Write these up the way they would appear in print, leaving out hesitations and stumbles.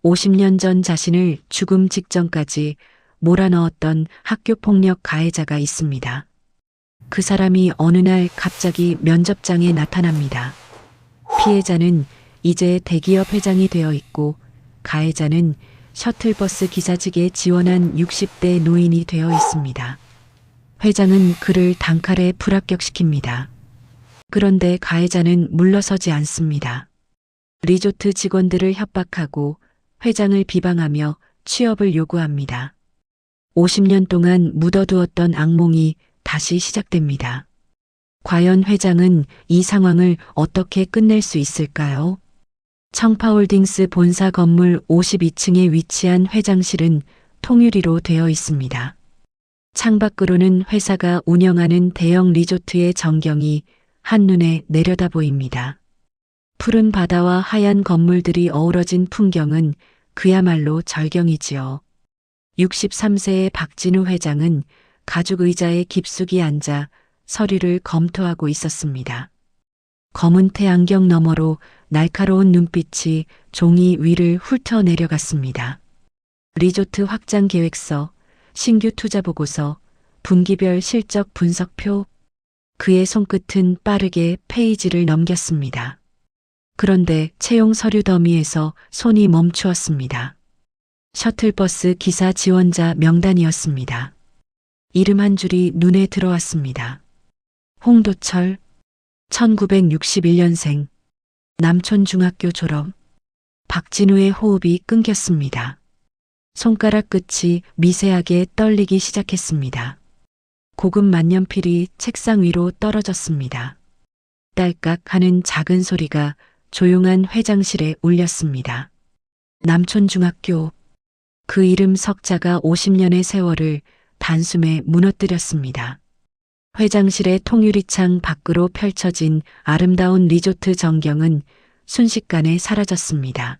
50년 전 자신을 죽음 직전까지 몰아넣었던 학교폭력 가해자가 있습니다. 그 사람이 어느 날 갑자기 면접장에 나타납니다. 피해자는 이제 대기업 회장이 되어 있고 가해자는 셔틀버스 기사직에 지원한 60대 노인이 되어 있습니다. 회장은 그를 단칼에 불합격시킵니다. 그런데 가해자는 물러서지 않습니다. 리조트 직원들을 협박하고 회장을 비방하며 취업을 요구합니다. 50년 동안 묻어두었던 악몽이 다시 시작됩니다. 과연 회장은 이 상황을 어떻게 끝낼 수 있을까요? 청파홀딩스 본사 건물 52층에 위치한 회장실은 통유리로 되어 있습니다. 창밖으로는 회사가 운영하는 대형 리조트의 전경이 한눈에 내려다 보입니다. 푸른 바다와 하얀 건물들이 어우러진 풍경은 그야말로 절경이지요. 63세의 박진우 회장은 가죽 의자에 깊숙이 앉아 서류를 검토하고 있었습니다. 검은 태안경 너머로 날카로운 눈빛이 종이 위를 훑어 내려갔습니다. 리조트 확장 계획서, 신규 투자 보고서, 분기별 실적 분석표. 그의 손끝은 빠르게 페이지를 넘겼습니다. 그런데 채용 서류 더미에서 손이 멈추었습니다. 셔틀버스 기사 지원자 명단이었습니다. 이름 한 줄이 눈에 들어왔습니다. 홍도철, 1961년생, 남촌중학교 졸업. 박진우의 호흡이 끊겼습니다. 손가락 끝이 미세하게 떨리기 시작했습니다. 고급 만년필이 책상 위로 떨어졌습니다. 딸깍 하는 작은 소리가 조용한 회장실에 울렸습니다. 남촌중학교. 그 이름 석자가 50년의 세월을 단숨에 무너뜨렸습니다. 회장실의 통유리창 밖으로 펼쳐진 아름다운 리조트 전경은 순식간에 사라졌습니다.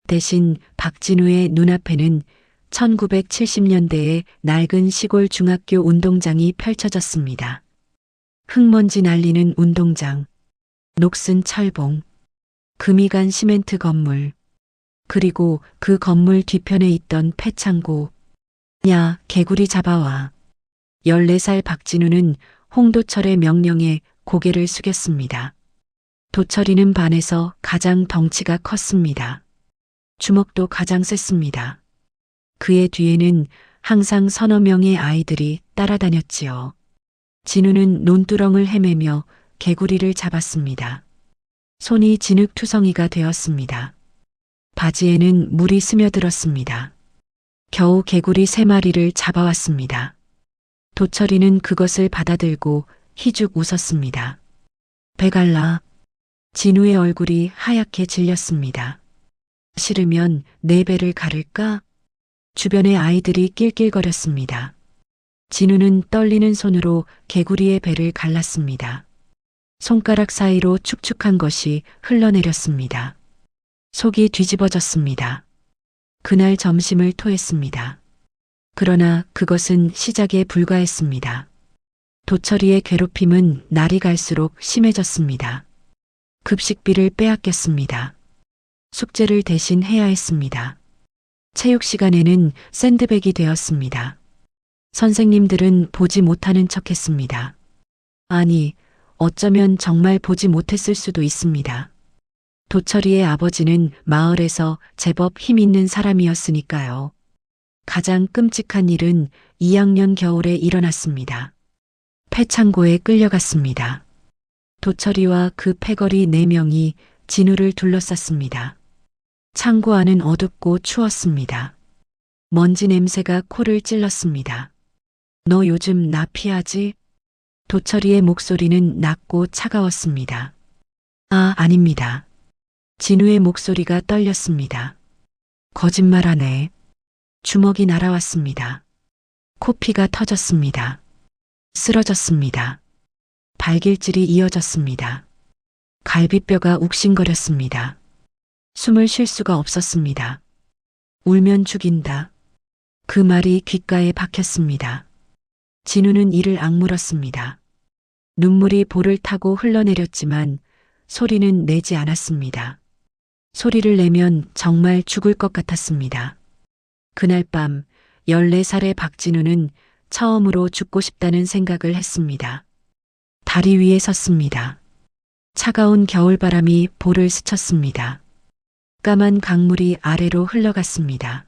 대신 박진우의 눈앞에는 1970년대의 낡은 시골 중학교 운동장이 펼쳐졌습니다. 흙먼지 날리는 운동장, 녹슨 철봉, 금이 간 시멘트 건물, 그리고 그 건물 뒤편에 있던 폐창고. 야, 개구리 잡아와. 14살 박진우는 홍도철의 명령에 고개를 숙였습니다. 도철이는 반에서 가장 덩치가 컸습니다. 주먹도 가장 셌습니다. 그의 뒤에는 항상 서너 명의 아이들이 따라다녔지요. 진우는 논두렁을 헤매며 개구리를 잡았습니다. 손이 진흙투성이가 되었습니다. 바지에는 물이 스며들었습니다. 겨우 개구리 3마리를 잡아왔습니다. 도철이는 그것을 받아들고 희죽 웃었습니다. 배갈라. 진우의 얼굴이 하얗게 질렸습니다. 싫으면 내 배를 가를까? 주변의 아이들이 낄낄거렸습니다. 진우는 떨리는 손으로 개구리의 배를 갈랐습니다. 손가락 사이로 축축한 것이 흘러내렸습니다. 속이 뒤집어졌습니다. 그날 점심을 토했습니다. 그러나 그것은 시작에 불과했습니다. 도철이의 괴롭힘은 날이 갈수록 심해졌습니다. 급식비를 빼앗겼습니다. 숙제를 대신 해야 했습니다. 체육 시간에는 샌드백이 되었습니다. 선생님들은 보지 못하는 척했습니다. 아니, 어쩌면 정말 보지 못했을 수도 있습니다. 도철이의 아버지는 마을에서 제법 힘 있는 사람이었으니까요. 가장 끔찍한 일은 2학년 겨울에 일어났습니다. 폐창고에 끌려갔습니다. 도철이와 그 패거리 4명이 진우를 둘러쌌습니다. 창고 안은 어둡고 추웠습니다. 먼지 냄새가 코를 찔렀습니다. 너 요즘 나 피하지? 도철이의 목소리는 낮고 차가웠습니다. 아, 아닙니다. 진우의 목소리가 떨렸습니다. 거짓말하네. 주먹이 날아왔습니다. 코피가 터졌습니다. 쓰러졌습니다. 발길질이 이어졌습니다. 갈비뼈가 욱신거렸습니다. 숨을 쉴 수가 없었습니다. 울면 죽인다. 그 말이 귓가에 박혔습니다. 진우는 이를 악물었습니다. 눈물이 볼을 타고 흘러내렸지만 소리는 내지 않았습니다. 소리를 내면 정말 죽을 것 같았습니다. 그날 밤 14살의 박진우는 처음으로 죽고 싶다는 생각을 했습니다. 다리 위에 섰습니다. 차가운 겨울바람이 볼을 스쳤습니다. 까만 강물이 아래로 흘러갔습니다.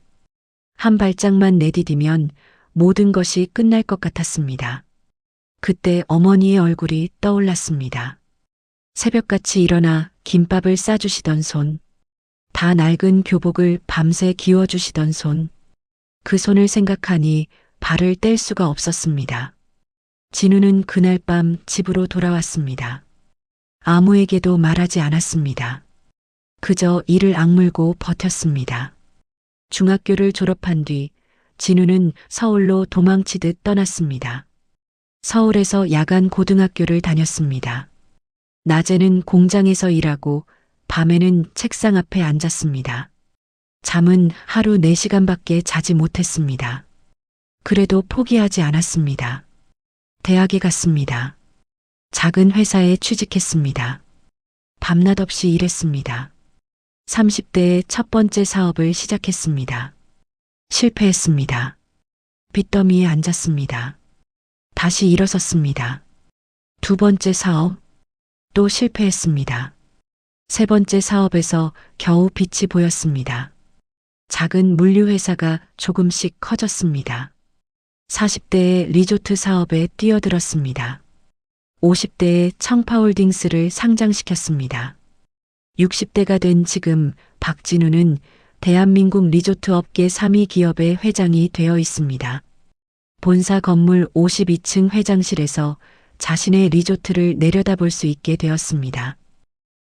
한 발짝만 내디디면 모든 것이 끝날 것 같았습니다. 그때 어머니의 얼굴이 떠올랐습니다. 새벽같이 일어나 김밥을 싸주시던 손, 다 낡은 교복을 밤새 기워주시던 손, 그 손을 생각하니 발을 뗄 수가 없었습니다. 진우는 그날 밤 집으로 돌아왔습니다. 아무에게도 말하지 않았습니다. 그저 이를 악물고 버텼습니다. 중학교를 졸업한 뒤 진우는 서울로 도망치듯 떠났습니다. 서울에서 야간 고등학교를 다녔습니다. 낮에는 공장에서 일하고 밤에는 책상 앞에 앉았습니다. 잠은 하루 4시간밖에 자지 못했습니다. 그래도 포기하지 않았습니다. 대학에 갔습니다. 작은 회사에 취직했습니다. 밤낮 없이 일했습니다. 30대에 첫 번째 사업을 시작했습니다. 실패했습니다. 빚더미에 앉았습니다. 다시 일어섰습니다. 두 번째 사업, 또 실패했습니다. 세 번째 사업에서 겨우 빛이 보였습니다. 작은 물류회사가 조금씩 커졌습니다. 40대에 리조트 사업에 뛰어들었습니다. 50대에 청파홀딩스를 상장시켰습니다. 60대가 된 지금 박진우는 대한민국 리조트 업계 3위 기업의 회장이 되어 있습니다. 본사 건물 52층 회장실에서 자신의 리조트를 내려다볼 수 있게 되었습니다.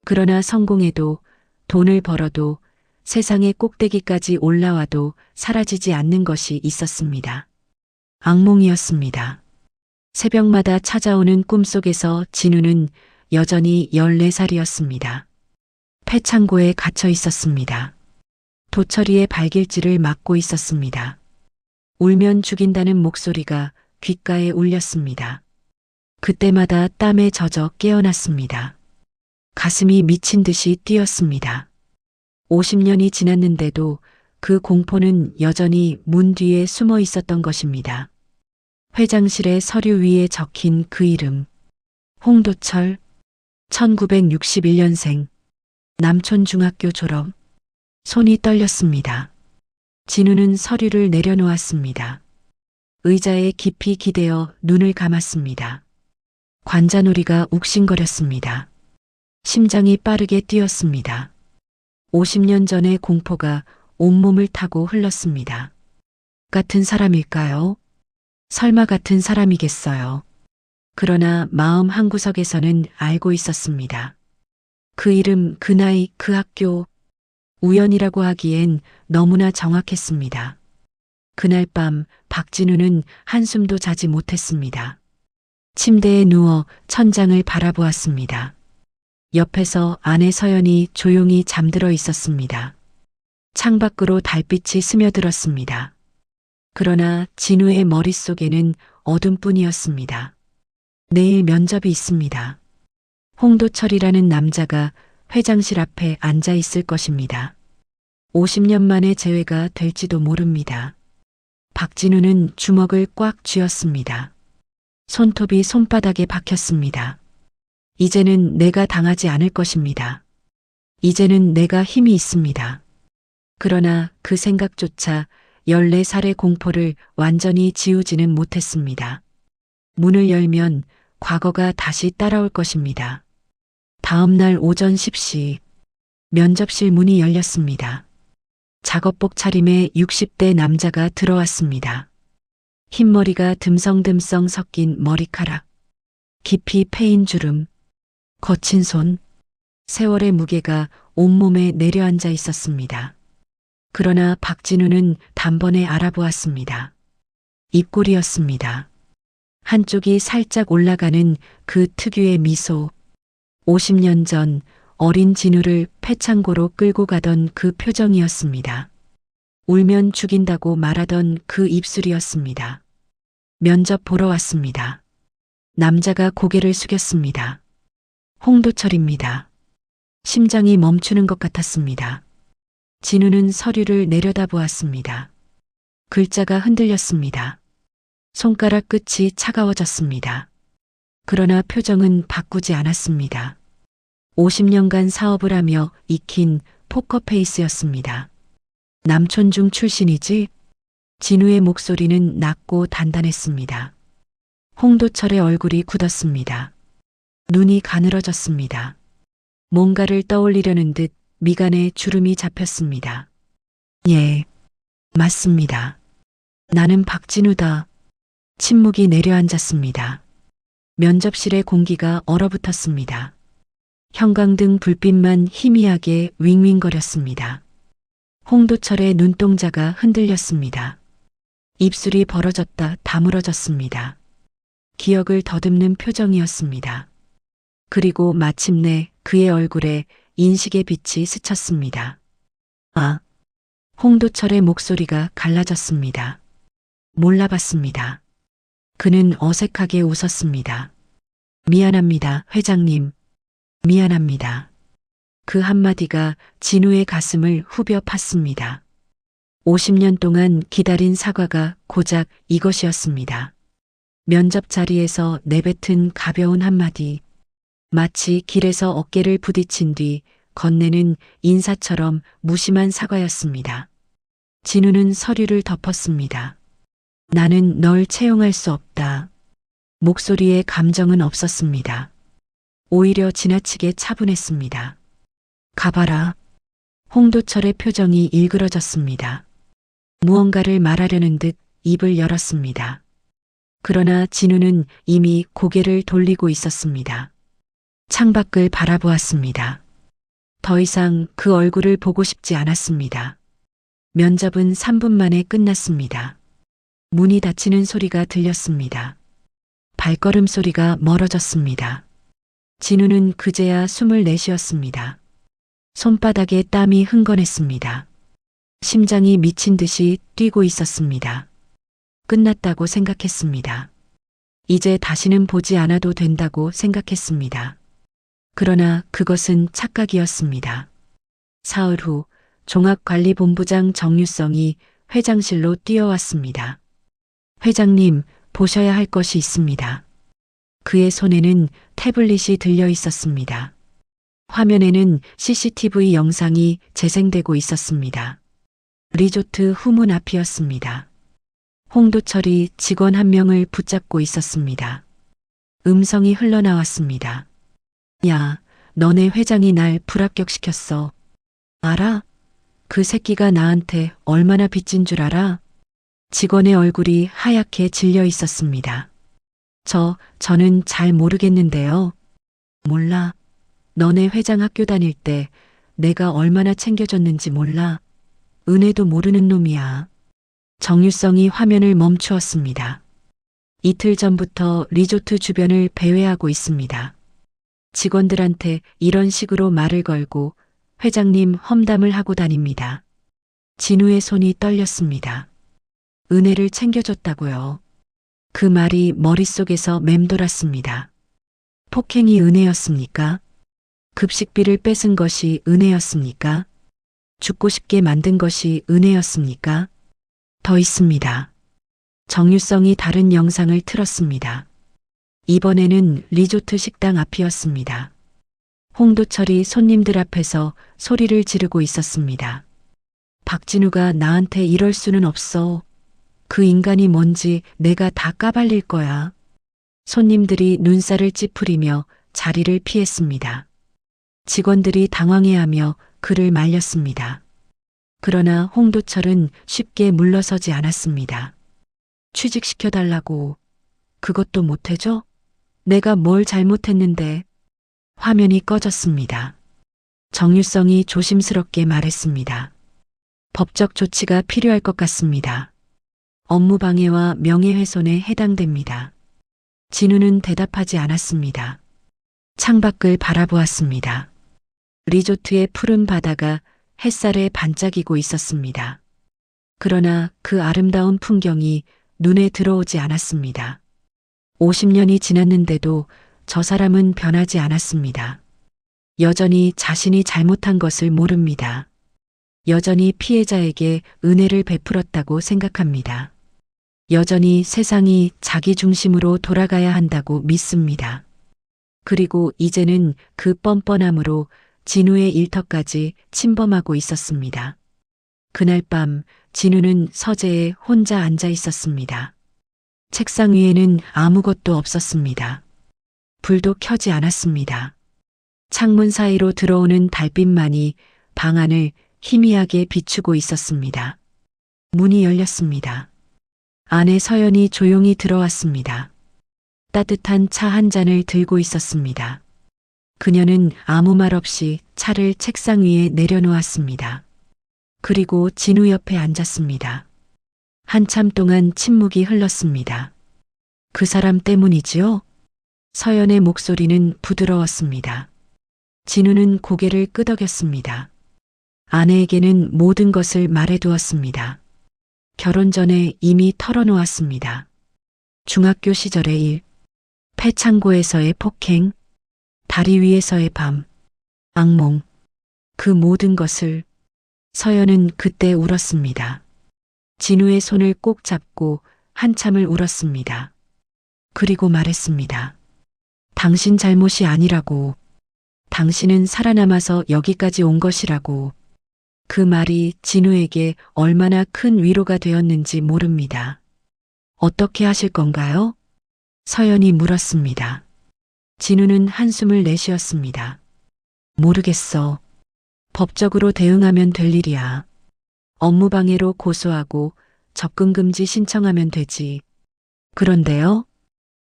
그러나 성공해도 돈을 벌어도 세상의 꼭대기까지 올라와도 사라지지 않는 것이 있었습니다. 악몽이었습니다. 새벽마다 찾아오는 꿈속에서 진우는 여전히 14살이었습니다. 폐창고에 갇혀 있었습니다. 도처리의 발길질을 막고 있었습니다. 울면 죽인다는 목소리가 귓가에 울렸습니다. 그때마다 땀에 젖어 깨어났습니다. 가슴이 미친 듯이 뛰었습니다. 50년이 지났는데도 그 공포는 여전히 문 뒤에 숨어 있었던 것입니다. 회장실의 서류 위에 적힌 그 이름, 홍도철, 1961년생, 남촌중학교 졸업. 손이 떨렸습니다. 진우는 서류를 내려놓았습니다. 의자에 깊이 기대어 눈을 감았습니다. 관자놀이가 욱신거렸습니다. 심장이 빠르게 뛰었습니다. 50년 전의 공포가 온몸을 타고 흘렀습니다. 같은 사람일까요? 설마 같은 사람이겠어요. 그러나 마음 한구석에서는 알고 있었습니다. 그 이름, 그 나이, 그 학교, 우연이라고 하기엔 너무나 정확했습니다. 그날 밤 박진우는 한숨도 자지 못했습니다. 침대에 누워 천장을 바라보았습니다. 옆에서 아내 서연이 조용히 잠들어 있었습니다. 창밖으로 달빛이 스며들었습니다. 그러나 진우의 머릿속에는 어둠뿐이었습니다. 내일 면접이 있습니다. 홍도철이라는 남자가 회장실 앞에 앉아 있을 것입니다. 50년 만에 재회가 될지도 모릅니다. 박진우는 주먹을 꽉 쥐었습니다. 손톱이 손바닥에 박혔습니다. 이제는 내가 당하지 않을 것입니다. 이제는 내가 힘이 있습니다. 그러나 그 생각조차 14살의 공포를 완전히 지우지는 못했습니다. 문을 열면 과거가 다시 따라올 것입니다. 다음 날 오전 10시 면접실 문이 열렸습니다. 작업복 차림의 60대 남자가 들어왔습니다. 흰머리가 듬성듬성 섞인 머리카락, 깊이 패인 주름, 거친 손, 세월의 무게가 온몸에 내려앉아 있었습니다. 그러나 박진우는 단번에 알아보았습니다. 입꼬리였습니다. 한쪽이 살짝 올라가는 그 특유의 미소, 50년 전 어린 진우를 폐창고로 끌고 가던 그 표정이었습니다. 울면 죽인다고 말하던 그 입술이었습니다. 면접 보러 왔습니다. 남자가 고개를 숙였습니다. 홍도철입니다. 심장이 멈추는 것 같았습니다. 진우는 서류를 내려다보았습니다. 글자가 흔들렸습니다. 손가락 끝이 차가워졌습니다. 그러나 표정은 바꾸지 않았습니다. 50년간 사업을 하며 익힌 포커페이스였습니다. 남촌중 출신이지? 진우의 목소리는 낮고 단단했습니다. 홍도철의 얼굴이 굳었습니다. 눈이 가늘어졌습니다. 뭔가를 떠올리려는 듯 미간에 주름이 잡혔습니다. 예, 맞습니다. 나는 박진우다. 침묵이 내려앉았습니다. 면접실의 공기가 얼어붙었습니다. 형광등 불빛만 희미하게 윙윙거렸습니다. 홍도철의 눈동자가 흔들렸습니다. 입술이 벌어졌다 다물어졌습니다. 기억을 더듬는 표정이었습니다. 그리고 마침내 그의 얼굴에 인식의 빛이 스쳤습니다. 아, 홍도철의 목소리가 갈라졌습니다. 몰라봤습니다. 그는 어색하게 웃었습니다. 미안합니다, 회장님. 미안합니다. 그 한마디가 진우의 가슴을 후벼 팠습니다. 50년 동안 기다린 사과가 고작 이것이었습니다. 면접 자리에서 내뱉은 가벼운 한마디. 마치 길에서 어깨를 부딪힌 뒤 건네는 인사처럼 무심한 사과였습니다. 진우는 서류를 덮었습니다. 나는 널 채용할 수 없다. 목소리에 감정은 없었습니다. 오히려 지나치게 차분했습니다. 가봐라. 홍도철의 표정이 일그러졌습니다. 무언가를 말하려는 듯 입을 열었습니다. 그러나 진우는 이미 고개를 돌리고 있었습니다. 창밖을 바라보았습니다. 더 이상 그 얼굴을 보고 싶지 않았습니다. 면접은 3분 만에 끝났습니다. 문이 닫히는 소리가 들렸습니다. 발걸음 소리가 멀어졌습니다. 진우는 그제야 숨을 내쉬었습니다. 손바닥에 땀이 흥건했습니다. 심장이 미친 듯이 뛰고 있었습니다. 끝났다고 생각했습니다. 이제 다시는 보지 않아도 된다고 생각했습니다. 그러나 그것은 착각이었습니다. 사흘 후 종합관리본부장 정유성이 회장실로 뛰어왔습니다. 회장님, 보셔야 할 것이 있습니다. 그의 손에는 태블릿이 들려 있었습니다. 화면에는 CCTV 영상이 재생되고 있었습니다. 리조트 후문 앞이었습니다. 홍도철이 직원 한 명을 붙잡고 있었습니다. 음성이 흘러나왔습니다. 야, 너네 회장이 날 불합격시켰어. 알아? 그 새끼가 나한테 얼마나 빚진 줄 알아? 직원의 얼굴이 하얗게 질려 있었습니다. 저는 잘 모르겠는데요. 몰라. 너네 회장 학교 다닐 때 내가 얼마나 챙겨줬는지 몰라. 은혜도 모르는 놈이야. 정유성이 화면을 멈추었습니다. 이틀 전부터 리조트 주변을 배회하고 있습니다. 직원들한테 이런 식으로 말을 걸고 회장님 험담을 하고 다닙니다. 진우의 손이 떨렸습니다. 은혜를 챙겨줬다고요. 그 말이 머릿속에서 맴돌았습니다. 폭행이 은혜였습니까? 급식비를 뺏은 것이 은혜였습니까? 죽고 싶게 만든 것이 은혜였습니까? 더 있습니다. 정유성이 다른 영상을 틀었습니다. 이번에는 리조트 식당 앞이었습니다. 홍도철이 손님들 앞에서 소리를 지르고 있었습니다. 박진우가 나한테 이럴 수는 없어. 그 인간이 뭔지 내가 다 까발릴 거야. 손님들이 눈살을 찌푸리며 자리를 피했습니다. 직원들이 당황해하며 그를 말렸습니다. 그러나 홍도철은 쉽게 물러서지 않았습니다. 취직시켜달라고. 그것도 못해줘? 내가 뭘 잘못했는데. 화면이 꺼졌습니다. 정유성이 조심스럽게 말했습니다. 법적 조치가 필요할 것 같습니다. 업무방해와 명예훼손에 해당됩니다. 진우는 대답하지 않았습니다. 창밖을 바라보았습니다. 리조트의 푸른 바다가 햇살에 반짝이고 있었습니다. 그러나 그 아름다운 풍경이 눈에 들어오지 않았습니다. 50년이 지났는데도 저 사람은 변하지 않았습니다. 여전히 자신이 잘못한 것을 모릅니다. 여전히 피해자에게 은혜를 베풀었다고 생각합니다. 여전히 세상이 자기 중심으로 돌아가야 한다고 믿습니다. 그리고 이제는 그 뻔뻔함으로 진우의 일터까지 침범하고 있었습니다. 그날 밤 진우는 서재에 혼자 앉아 있었습니다. 책상 위에는 아무것도 없었습니다. 불도 켜지 않았습니다. 창문 사이로 들어오는 달빛만이 방 안을 희미하게 비추고 있었습니다. 문이 열렸습니다. 안에 서연이 조용히 들어왔습니다. 따뜻한 차 한 잔을 들고 있었습니다. 그녀는 아무 말 없이 차를 책상 위에 내려놓았습니다. 그리고 진우 옆에 앉았습니다. 한참 동안 침묵이 흘렀습니다. 그 사람 때문이지요? 서연의 목소리는 부드러웠습니다. 진우는 고개를 끄덕였습니다. 아내에게는 모든 것을 말해두었습니다. 결혼 전에 이미 털어놓았습니다. 중학교 시절의 일, 폐창고에서의 폭행, 다리 위에서의 밤, 악몽, 그 모든 것을. 서연은 그때 울었습니다. 진우의 손을 꼭 잡고 한참을 울었습니다. 그리고 말했습니다. 당신 잘못이 아니라고. 당신은 살아남아서 여기까지 온 것이라고. 그 말이 진우에게 얼마나 큰 위로가 되었는지 모릅니다. 어떻게 하실 건가요? 서연이 물었습니다. 진우는 한숨을 내쉬었습니다. 모르겠어. 법적으로 대응하면 될 일이야. 업무방해로 고소하고 접근금지 신청하면 되지. 그런데요?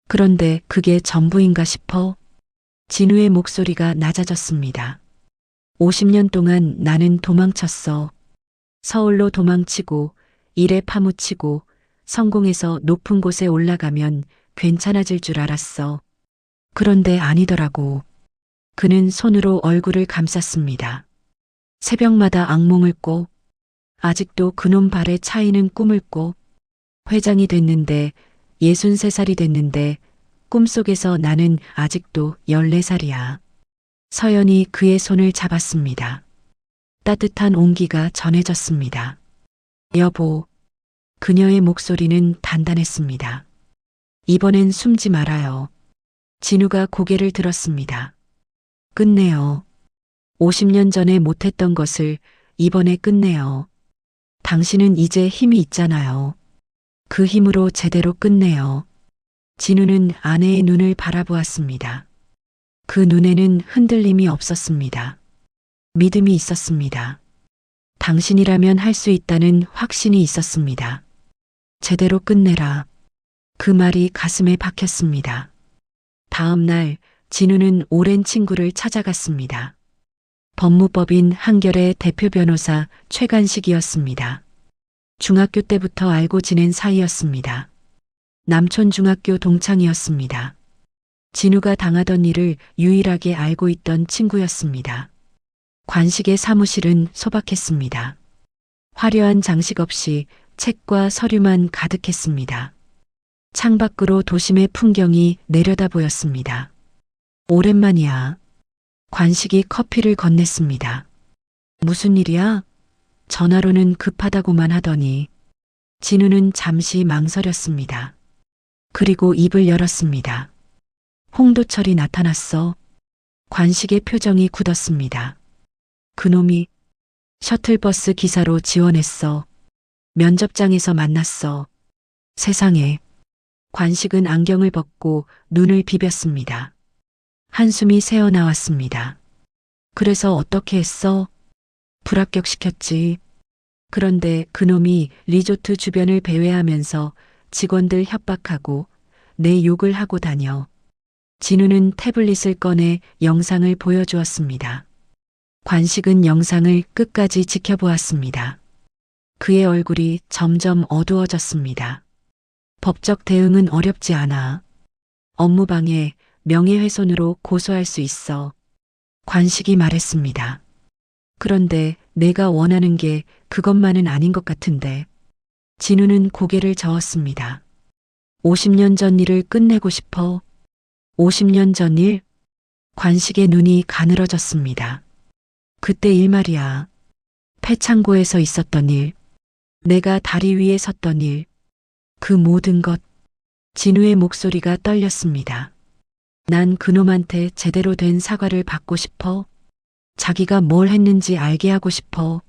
그런데 그게 전부인가 싶어? 진우의 목소리가 낮아졌습니다. 50년 동안 나는 도망쳤어. 서울로 도망치고 일에 파묻히고 성공해서 높은 곳에 올라가면 괜찮아질 줄 알았어. 그런데 아니더라고. 그는 손으로 얼굴을 감쌌습니다. 새벽마다 악몽을 꿔. 아직도 그놈 발에 차이는 꿈을 꿔. 회장이 됐는데 63살이 됐는데 꿈속에서 나는 아직도 14살이야. 서연이 그의 손을 잡았습니다. 따뜻한 온기가 전해졌습니다. 여보. 그녀의 목소리는 단단했습니다. 이번엔 숨지 말아요. 진우가 고개를 들었습니다. 끝내요. 50년 전에 못했던 것을 이번에 끝내요. 당신은 이제 힘이 있잖아요. 그 힘으로 제대로 끝내요. 진우는 아내의 눈을 바라보았습니다. 그 눈에는 흔들림이 없었습니다. 믿음이 있었습니다. 당신이라면 할 수 있다는 확신이 있었습니다. 제대로 끝내라. 그 말이 가슴에 박혔습니다. 다음 날 진우는 오랜 친구를 찾아갔습니다. 법무법인 한결의 대표 변호사 최간식이었습니다. 중학교 때부터 알고 지낸 사이였습니다. 남촌 중학교 동창이었습니다. 진우가 당하던 일을 유일하게 알고 있던 친구였습니다. 관식의 사무실은 소박했습니다. 화려한 장식 없이 책과 서류만 가득했습니다. 창밖으로 도심의 풍경이 내려다 보였습니다. 오랜만이야. 관식이 커피를 건넸습니다. 무슨 일이야? 전화로는 급하다고만 하더니. 진우는 잠시 망설였습니다. 그리고 입을 열었습니다. 홍도철이 나타났어. 관식의 표정이 굳었습니다. 그놈이 셔틀버스 기사로 지원했어. 면접장에서 만났어. 세상에. 관식은 안경을 벗고 눈을 비볐습니다. 한숨이 새어나왔습니다. 그래서 어떻게 했어? 불합격시켰지. 그런데 그놈이 리조트 주변을 배회하면서 직원들 협박하고 내 욕을 하고 다녀. 진우는 태블릿을 꺼내 영상을 보여주었습니다. 관식은 영상을 끝까지 지켜보았습니다. 그의 얼굴이 점점 어두워졌습니다. 법적 대응은 어렵지 않아. 업무방해, 명예훼손으로 고소할 수 있어. 관식이 말했습니다. 그런데 내가 원하는 게 그것만은 아닌 것 같은데. 진우는 고개를 저었습니다. 50년 전 일을 끝내고 싶어. 50년 전 일? 관식의 눈이 가늘어졌습니다. 그때 일 말이야. 폐창고에서 있었던 일, 내가 다리 위에 섰던 일, 그 모든 것. 진우의 목소리가 떨렸습니다. 난 그놈한테 제대로 된 사과를 받고 싶어. 자기가 뭘 했는지 알게 하고 싶어.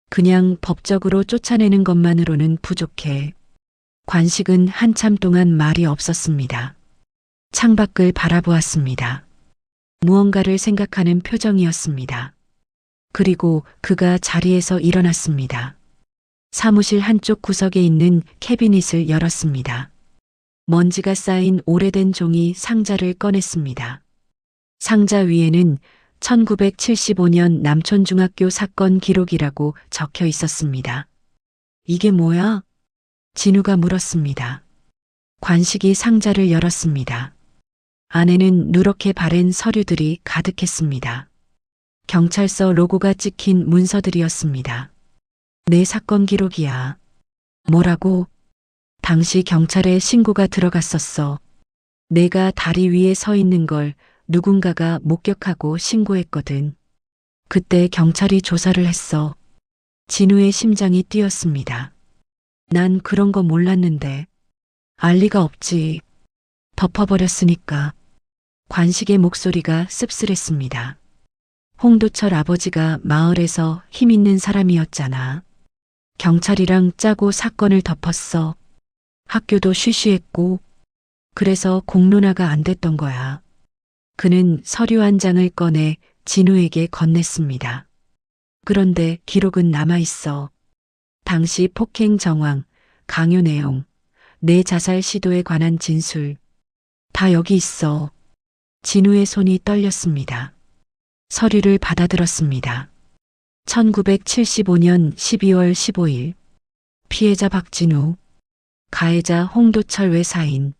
그냥 법적으로 쫓아내는 것만으로는 부족해. 관식은 한참 동안 말이 없었습니다. 창밖을 바라보았습니다. 무언가를 생각하는 표정이었습니다. 그리고 그가 자리에서 일어났습니다. 사무실 한쪽 구석에 있는 캐비닛을 열었습니다. 먼지가 쌓인 오래된 종이 상자를 꺼냈습니다. 상자 위에는 1975년 남촌중학교 사건 기록이라고 적혀 있었습니다. 이게 뭐야? 진우가 물었습니다. 관식이 상자를 열었습니다. 안에는 누렇게 바랜 서류들이 가득했습니다. 경찰서 로고가 찍힌 문서들이었습니다. 내 사건 기록이야. 뭐라고? 당시 경찰에 신고가 들어갔었어. 내가 다리 위에 서 있는 걸 누군가가 목격하고 신고했거든. 그때 경찰이 조사를 했어. 진우의 심장이 뛰었습니다. 난 그런 거 몰랐는데. 알 리가 없지. 덮어버렸으니까. 관식의 목소리가 씁쓸했습니다. 홍도철 아버지가 마을에서 힘 있는 사람이었잖아. 경찰이랑 짜고 사건을 덮었어. 학교도 쉬쉬했고, 그래서 공론화가 안 됐던 거야. 그는 서류 한 장을 꺼내 진우에게 건넸습니다. 그런데 기록은 남아있어. 당시 폭행 정황, 강요 내용, 내 자살 시도에 관한 진술. 다 여기 있어. 진우의 손이 떨렸습니다. 서류를 받아들었습니다. 1975년 12월 15일. 피해자 박진우. 가해자 홍도철 외사인.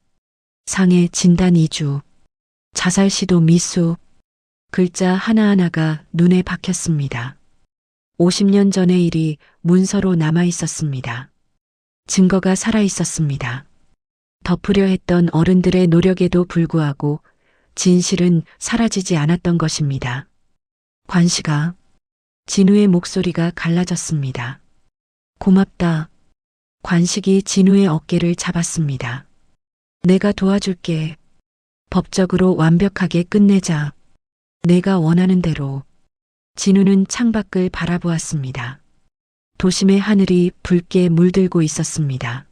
상해 진단 2주. 자살 시도 미수. 글자 하나하나가 눈에 박혔습니다. 50년 전의 일이 문서로 남아 있었습니다. 증거가 살아 있었습니다. 덮으려 했던 어른들의 노력에도 불구하고 진실은 사라지지 않았던 것입니다. 관식아. 진우의 목소리가 갈라졌습니다. 고맙다. 관식이 진우의 어깨를 잡았습니다. 내가 도와줄게. 법적으로 완벽하게 끝내자. 내가 원하는 대로. 진우는 창밖을 바라보았습니다. 도심의 하늘이 붉게 물들고 있었습니다.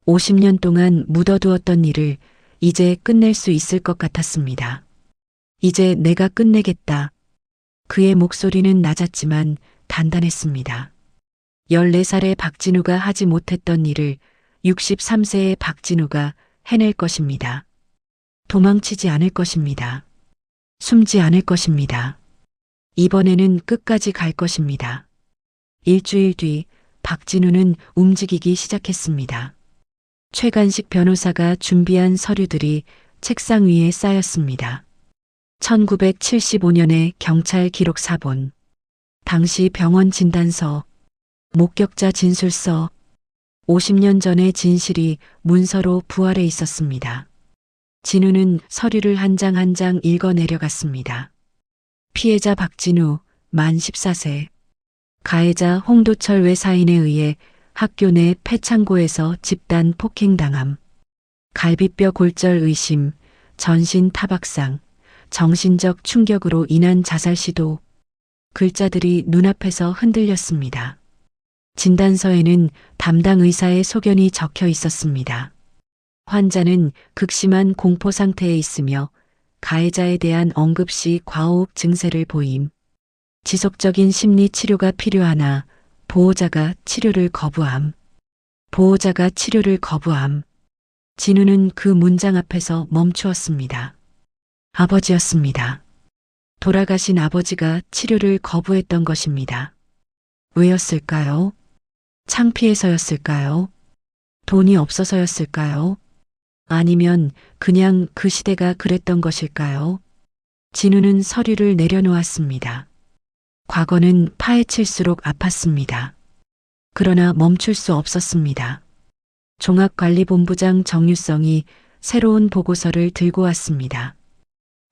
50년 동안 묻어두었던 일을 이제 끝낼 수 있을 것 같았습니다. 이제 내가 끝내겠다. 그의 목소리는 낮았지만 단단했습니다. 14살의 박진우가 하지 못했던 일을 63세의 박진우가 해낼 것입니다. 도망치지 않을 것입니다. 숨지 않을 것입니다. 이번에는 끝까지 갈 것입니다. 일주일 뒤 박진우는 움직이기 시작했습니다. 최간식 변호사가 준비한 서류들이 책상 위에 쌓였습니다. 1975년의 경찰 기록 사본, 당시 병원 진단서, 목격자 진술서, 50년 전의 진실이 문서로 부활해 있었습니다. 진우는 서류를 한 장 한 장 읽어 내려갔습니다. 피해자 박진우, 만 14세. 가해자 홍도철 외사인에 의해 학교 내 폐창고에서 집단 폭행당함. 갈비뼈 골절 의심, 전신 타박상, 정신적 충격으로 인한 자살 시도. 글자들이 눈앞에서 흔들렸습니다. 진단서에는 담당 의사의 소견이 적혀 있었습니다. 환자는 극심한 공포 상태에 있으며 가해자에 대한 언급 시 과호흡 증세를 보임. 지속적인 심리 치료가 필요하나 보호자가 치료를 거부함. 보호자가 치료를 거부함. 진우는 그 문장 앞에서 멈추었습니다. 아버지였습니다. 돌아가신 아버지가 치료를 거부했던 것입니다. 왜였을까요? 창피해서였을까요? 돈이 없어서였을까요? 아니면 그냥 그 시대가 그랬던 것일까요? 진우는 서류를 내려놓았습니다. 과거는 파헤칠수록 아팠습니다. 그러나 멈출 수 없었습니다. 종합관리본부장 정유성이 새로운 보고서를 들고 왔습니다.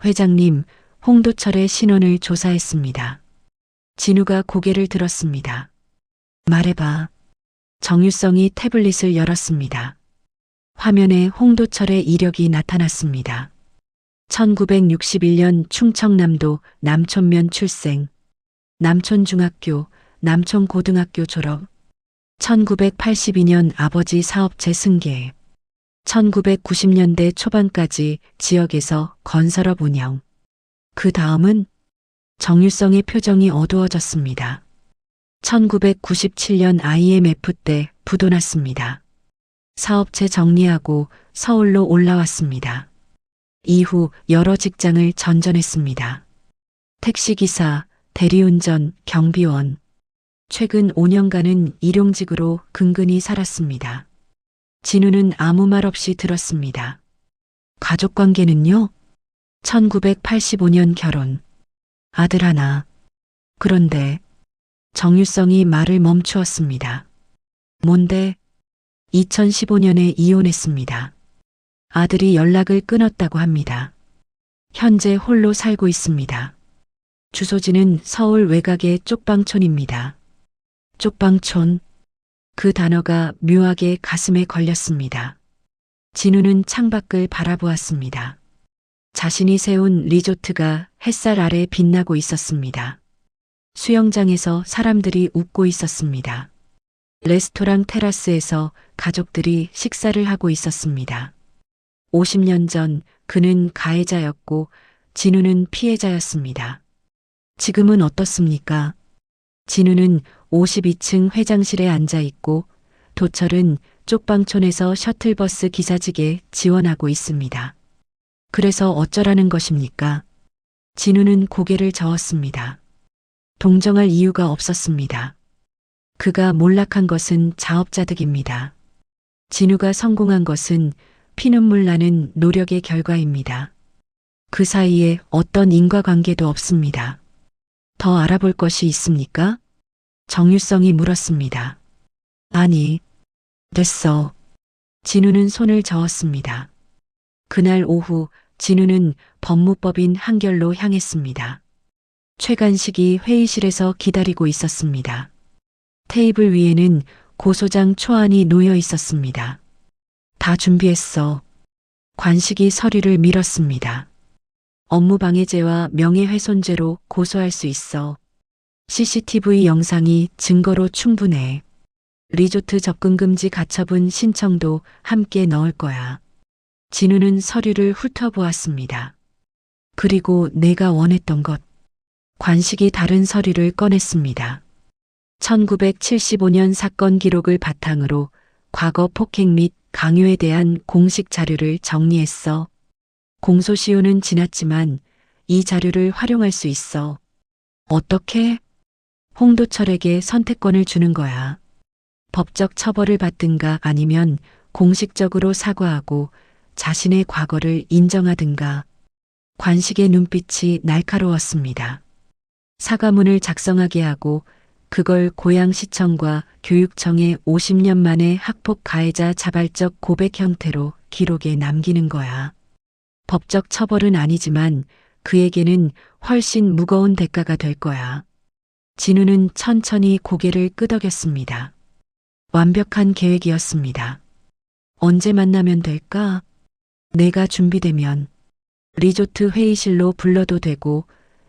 회장님, 홍도철의 신원을 조사했습니다. 진우가 고개를 들었습니다. 말해봐. 정유성이 태블릿을 열었습니다. 화면에 홍도철의 이력이 나타났습니다. 1961년 충청남도 남촌면 출생, 남촌중학교, 남촌고등학교 졸업, 1982년 아버지 사업체 승계, 1990년대 초반까지 지역에서 건설업 운영. 그 다음은 정유성의 표정이 어두워졌습니다. 1997년 IMF 때 부도 났습니다. 사업체 정리하고 서울로 올라왔습니다. 이후 여러 직장을 전전했습니다. 택시기사, 대리운전, 경비원. 최근 5년간은 일용직으로 근근히 살았습니다. 진우는 아무 말 없이 들었습니다. 가족관계는요? 1985년 결혼. 아들 하나. 그런데 정유성이 말을 멈추었습니다. 뭔데? 2015년에 이혼했습니다. 아들이 연락을 끊었다고 합니다. 현재 홀로 살고 있습니다. 주소지는 서울 외곽의 쪽방촌입니다. 쪽방촌. 그 단어가 묘하게 가슴에 걸렸습니다. 진우는 창밖을 바라보았습니다. 자신이 세운 리조트가 햇살 아래 빛나고 있었습니다. 수영장에서 사람들이 웃고 있었습니다. 레스토랑 테라스에서 가족들이 식사를 하고 있었습니다. 50년 전 그는 가해자였고 진우는 피해자였습니다. 지금은 어떻습니까? 진우는 52층 회장실에 앉아 있고 도철은 쪽방촌에서 셔틀버스 기사직에 지원하고 있습니다. 그래서 어쩌라는 것입니까? 진우는 고개를 저었습니다. 동정할 이유가 없었습니다. 그가 몰락한 것은 자업자득입니다. 진우가 성공한 것은 피눈물 나는 노력의 결과입니다. 그 사이에 어떤 인과관계도 없습니다. 더 알아볼 것이 있습니까? 정유성이 물었습니다. 아니, 됐어. 진우는 손을 저었습니다. 그날 오후 진우는 법무법인 한결로 향했습니다. 최간식이 회의실에서 기다리고 있었습니다. 테이블 위에는 고소장 초안이 놓여 있었습니다. 다 준비했어. 관식이 서류를 밀었습니다. 업무방해죄와 명예훼손죄로 고소할 수 있어. CCTV 영상이 증거로 충분해. 리조트 접근금지 가처분 신청도 함께 넣을 거야. 진우는 서류를 훑어보았습니다. 그리고 내가 원했던 것. 관식이 다른 서류를 꺼냈습니다. 1975년 사건 기록을 바탕으로 과거 폭행 및 강요에 대한 공식 자료를 정리했어. 공소시효는 지났지만 이 자료를 활용할 수 있어. 어떻게? 홍도철에게 선택권을 주는 거야. 법적 처벌을 받든가 아니면 공식적으로 사과하고 자신의 과거를 인정하든가. 관식의 눈빛이 날카로웠습니다. 사과문을 작성하게 하고 그걸 고양시청과 교육청에 50년 만에 학폭 가해자 자발적 고백 형태로 기록에 남기는 거야. 법적 처벌은 아니지만 그에게는 훨씬 무거운 대가가 될 거야. 진우는 천천히 고개를 끄덕였습니다. 완벽한 계획이었습니다. 언제 만나면 될까? 내가 준비되면 리조트 회의실로 불러도 되고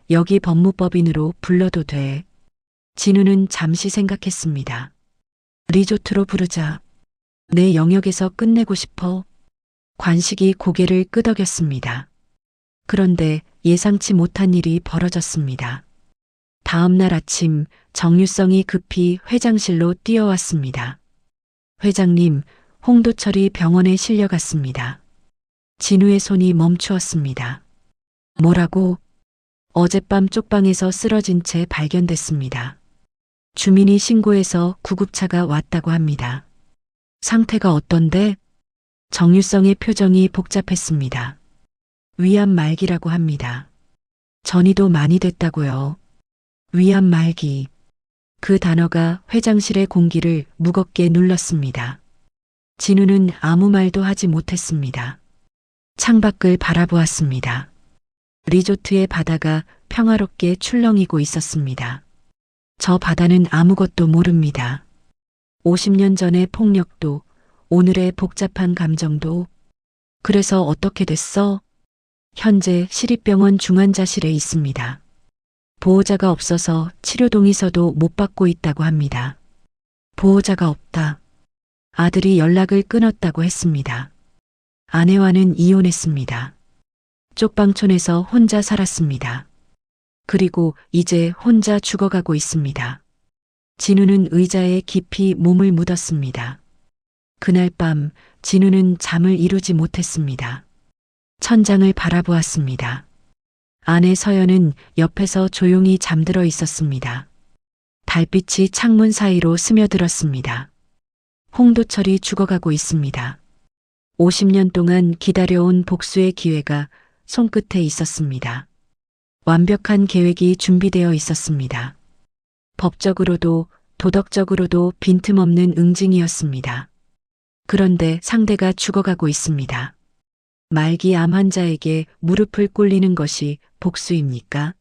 여기 법무법인으로 불러도 돼. 진우는 잠시 생각했습니다. 리조트로 부르자. 내 영역에서 끝내고 싶어. 관식이 고개를 끄덕였습니다. 그런데 예상치 못한 일이 벌어졌습니다. 다음 날 아침 정유성이 급히 회장실로 뛰어왔습니다. 회장님, 홍도철이 병원에 실려갔습니다. 진우의 손이 멈추었습니다. 뭐라고? 어젯밤 쪽방에서 쓰러진 채 발견됐습니다. 주민이 신고해서 구급차가 왔다고 합니다. 상태가 어떤데? 정유성의 표정이 복잡했습니다. 위암 말기라고 합니다. 전이도 많이 됐다고요. 위암 말기. 그 단어가 회장실의 공기를 무겁게 눌렀습니다. 진우는 아무 말도 하지 못했습니다. 창밖을 바라보았습니다. 리조트의 바다가 평화롭게 출렁이고 있었습니다. 저 바다는 아무것도 모릅니다. 50년 전의 폭력도, 오늘의 복잡한 감정도. 그래서 어떻게 됐어? 현재 시립병원 중환자실에 있습니다. 보호자가 없어서 치료 동의서도 못 받고 있다고 합니다. 보호자가 없다. 아들이 연락을 끊었다고 했습니다. 아내와는 이혼했습니다. 쪽방촌에서 혼자 살았습니다. 그리고 이제 혼자 죽어가고 있습니다. 진우는 의자에 깊이 몸을 묻었습니다. 그날 밤 진우는 잠을 이루지 못했습니다. 천장을 바라보았습니다. 아내 서연은 옆에서 조용히 잠들어 있었습니다. 달빛이 창문 사이로 스며들었습니다. 홍도철이 죽어가고 있습니다. 50년 동안 기다려온 복수의 기회가 손끝에 있었습니다. 완벽한 계획이 준비되어 있었습니다. 법적으로도 도덕적으로도 빈틈없는 응징이었습니다. 그런데 상대가 죽어가고 있습니다. 말기 암 환자에게 무릎을 꿇리는 것이 복수입니까?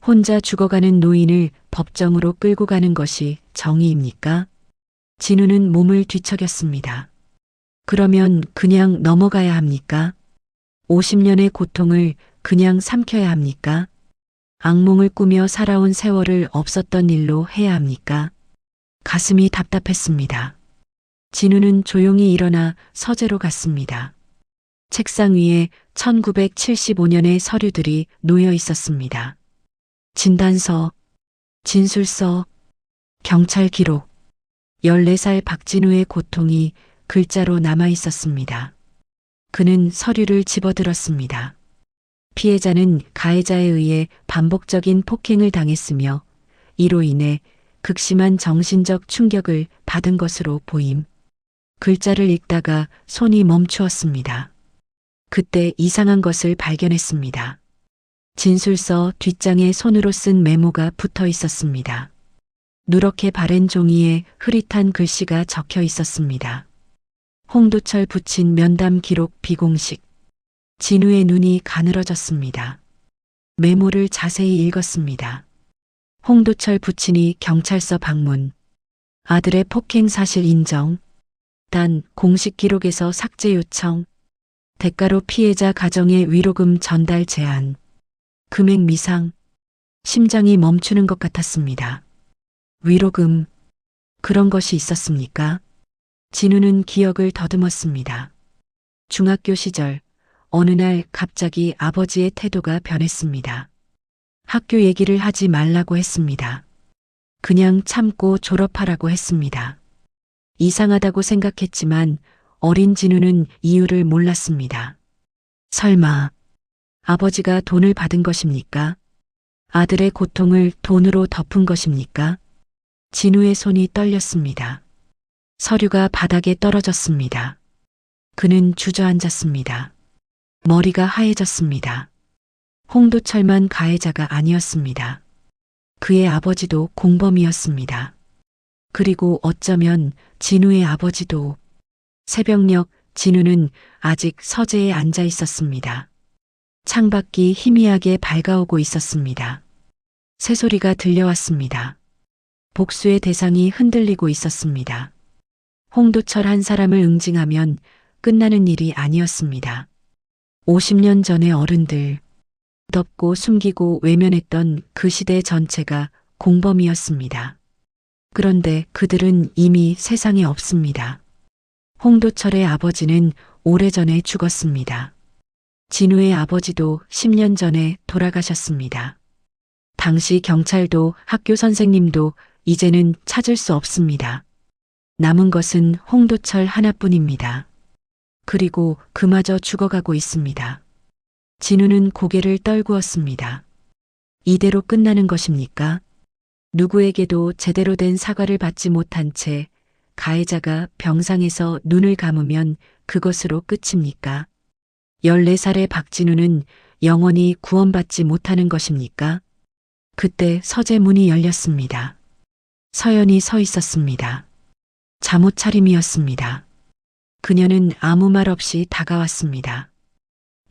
혼자 죽어가는 노인을 법정으로 끌고 가는 것이 정의입니까? 진우는 몸을 뒤척였습니다. 그러면 그냥 넘어가야 합니까? 50년의 고통을 그냥 삼켜야 합니까? 악몽을 꾸며 살아온 세월을 없었던 일로 해야 합니까? 가슴이 답답했습니다. 진우는 조용히 일어나 서재로 갔습니다. 책상 위에 1975년의 서류들이 놓여 있었습니다. 진단서, 진술서, 경찰 기록, 14살 박진우의 고통이 글자로 남아 있었습니다. 그는 서류를 집어들었습니다. 피해자는 가해자에 의해 반복적인 폭행을 당했으며 이로 인해 극심한 정신적 충격을 받은 것으로 보임. 글자를 읽다가 손이 멈추었습니다. 그때 이상한 것을 발견했습니다. 진술서 뒷장에 손으로 쓴 메모가 붙어 있었습니다. 누렇게 바랜 종이에 흐릿한 글씨가 적혀 있었습니다. 홍도철 붙인 면담 기록 비공식. 진우의 눈이 가늘어졌습니다. 메모를 자세히 읽었습니다. 홍도철 부친이 경찰서 방문. 아들의 폭행 사실 인정. 단 공식 기록에서 삭제 요청. 대가로 피해자 가정에 위로금 전달 제한. 금액 미상. 심장이 멈추는 것 같았습니다. 위로금. 그런 것이 있었습니까? 진우는 기억을 더듬었습니다. 중학교 시절 어느 날 갑자기 아버지의 태도가 변했습니다. 학교 얘기를 하지 말라고 했습니다. 그냥 참고 졸업하라고 했습니다. 이상하다고 생각했지만 어린 진우는 이유를 몰랐습니다. 설마 아버지가 돈을 받은 것입니까? 아들의 고통을 돈으로 덮은 것입니까? 진우의 손이 떨렸습니다. 서류가 바닥에 떨어졌습니다. 그는 주저앉았습니다. 머리가 하얘졌습니다. 홍도철만 가해자가 아니었습니다. 그의 아버지도 공범이었습니다. 그리고 어쩌면 진우의 아버지도. 새벽녘 진우는 아직 서재에 앉아 있었습니다. 창밖이 희미하게 밝아오고 있었습니다. 새소리가 들려왔습니다. 복수의 대상이 흔들리고 있었습니다. 홍도철 한 사람을 응징하면 끝나는 일이 아니었습니다. 50년 전의 어른들, 덮고 숨기고 외면했던 그 시대 전체가 공범이었습니다. 그런데 그들은 이미 세상에 없습니다. 홍도철의 아버지는 오래전에 죽었습니다. 진우의 아버지도 10년 전에 돌아가셨습니다. 당시 경찰도 학교 선생님도 이제는 찾을 수 없습니다. 남은 것은 홍도철 하나뿐입니다. 그리고 그마저 죽어가고 있습니다. 진우는 고개를 떨구었습니다. 이대로 끝나는 것입니까? 누구에게도 제대로 된 사과를 받지 못한 채 가해자가 병상에서 눈을 감으면 그것으로 끝입니까? 14살의 박진우는 영원히 구원받지 못하는 것입니까? 그때 서재 문이 열렸습니다. 서연이 서 있었습니다. 잠옷 차림이었습니다. 그녀는 아무 말 없이 다가왔습니다.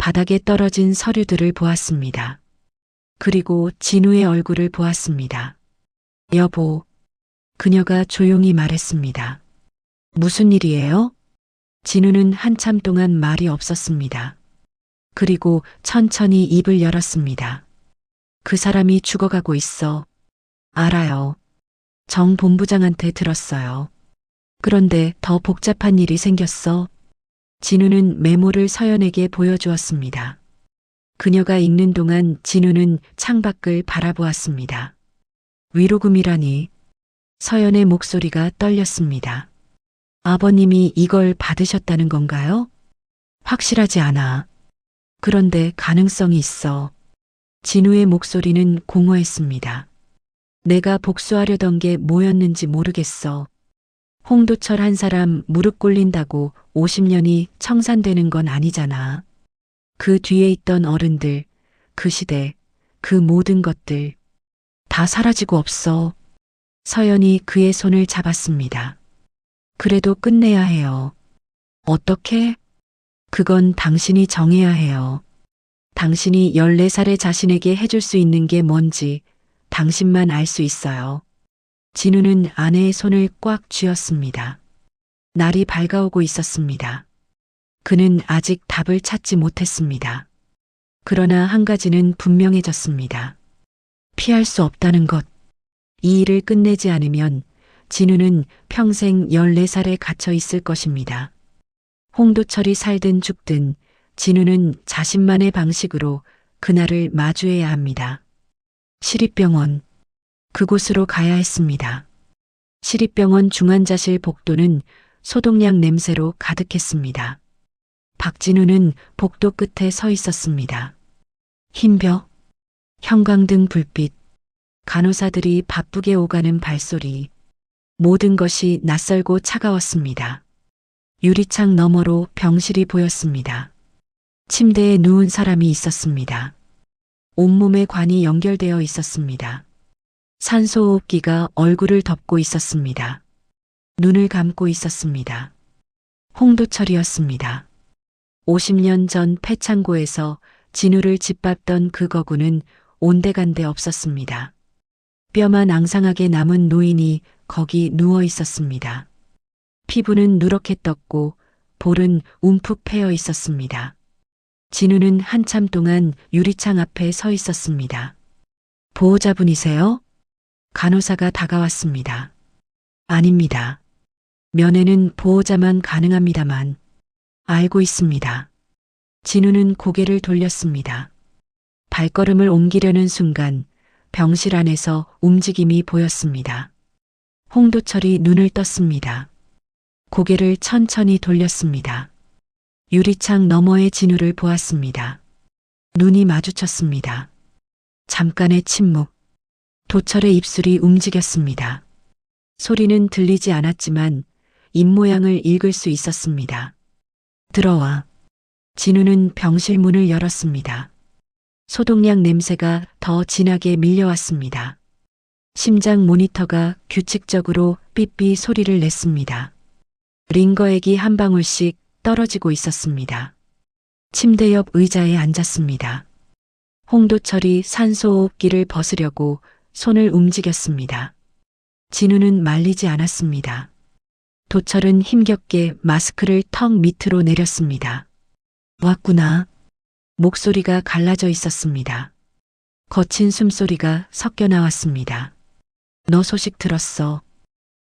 바닥에 떨어진 서류들을 보았습니다. 그리고 진우의 얼굴을 보았습니다. 여보, 그녀가 조용히 말했습니다. 무슨 일이에요? 진우는 한참 동안 말이 없었습니다. 그리고 천천히 입을 열었습니다. 그 사람이 죽어가고 있어. 알아요. 정 본부장한테 들었어요. 그런데 더 복잡한 일이 생겼어. 진우는 메모를 서연에게 보여주었습니다. 그녀가 읽는 동안 진우는 창밖을 바라보았습니다. 위로금이라니. 서연의 목소리가 떨렸습니다. 아버님이 이걸 받으셨다는 건가요? 확실하지 않아. 그런데 가능성이 있어. 진우의 목소리는 공허했습니다. 내가 복수하려던 게 뭐였는지 모르겠어. 홍도철 한 사람 무릎 꿇린다고 50년이 청산되는 건 아니잖아. 그 뒤에 있던 어른들, 그 시대, 그 모든 것들 다 사라지고 없어. 서연이 그의 손을 잡았습니다. 그래도 끝내야 해요. 어떻게? 그건 당신이 정해야 해요. 당신이 14살의 자신에게 해줄 수 있는 게 뭔지 당신만 알 수 있어요. 진우는 아내의 손을 꽉 쥐었습니다. 날이 밝아오고 있었습니다. 그는 아직 답을 찾지 못했습니다. 그러나 한 가지는 분명해졌습니다. 피할 수 없다는 것. 이 일을 끝내지 않으면 진우는 평생 14살에 갇혀 있을 것입니다. 홍도철이 살든 죽든 진우는 자신만의 방식으로 그날을 마주해야 합니다. 시립병원. 그곳으로 가야 했습니다. 시립병원 중환자실 복도는 소독약 냄새로 가득했습니다. 박진우는 복도 끝에 서 있었습니다. 흰 벽, 형광등 불빛, 간호사들이 바쁘게 오가는 발소리, 모든 것이 낯설고 차가웠습니다. 유리창 너머로 병실이 보였습니다. 침대에 누운 사람이 있었습니다. 온몸에 관이 연결되어 있었습니다. 산소호흡기가 얼굴을 덮고 있었습니다. 눈을 감고 있었습니다. 홍도철이었습니다. 50년 전 폐창고에서 진우를 짓밟던 그 거구는 온데간데 없었습니다. 뼈만 앙상하게 남은 노인이 거기 누워 있었습니다. 피부는 누렇게 떴고 볼은 움푹 패여 있었습니다. 진우는 한참 동안 유리창 앞에 서 있었습니다. 보호자분이세요? 간호사가 다가왔습니다. 아닙니다. 면회는 보호자만 가능합니다만. 알고 있습니다. 진우는 고개를 돌렸습니다. 발걸음을 옮기려는 순간 병실 안에서 움직임이 보였습니다. 홍도철이 눈을 떴습니다. 고개를 천천히 돌렸습니다. 유리창 너머의 진우를 보았습니다. 눈이 마주쳤습니다. 잠깐의 침묵. 도철의 입술이 움직였습니다. 소리는 들리지 않았지만 입모양을 읽을 수 있었습니다. 들어와. 진우는 병실 문을 열었습니다. 소독약 냄새가 더 진하게 밀려왔습니다. 심장 모니터가 규칙적으로 삐삐 소리를 냈습니다. 링거액이 한 방울씩 떨어지고 있었습니다. 침대 옆 의자에 앉았습니다. 홍도철이 산소호흡기를 벗으려고 손을 움직였습니다. 진우는 말리지 않았습니다. 도철은 힘겹게 마스크를 턱 밑으로 내렸습니다. 왔구나. 목소리가 갈라져 있었습니다. 거친 숨소리가 섞여 나왔습니다. 너 소식 들었어.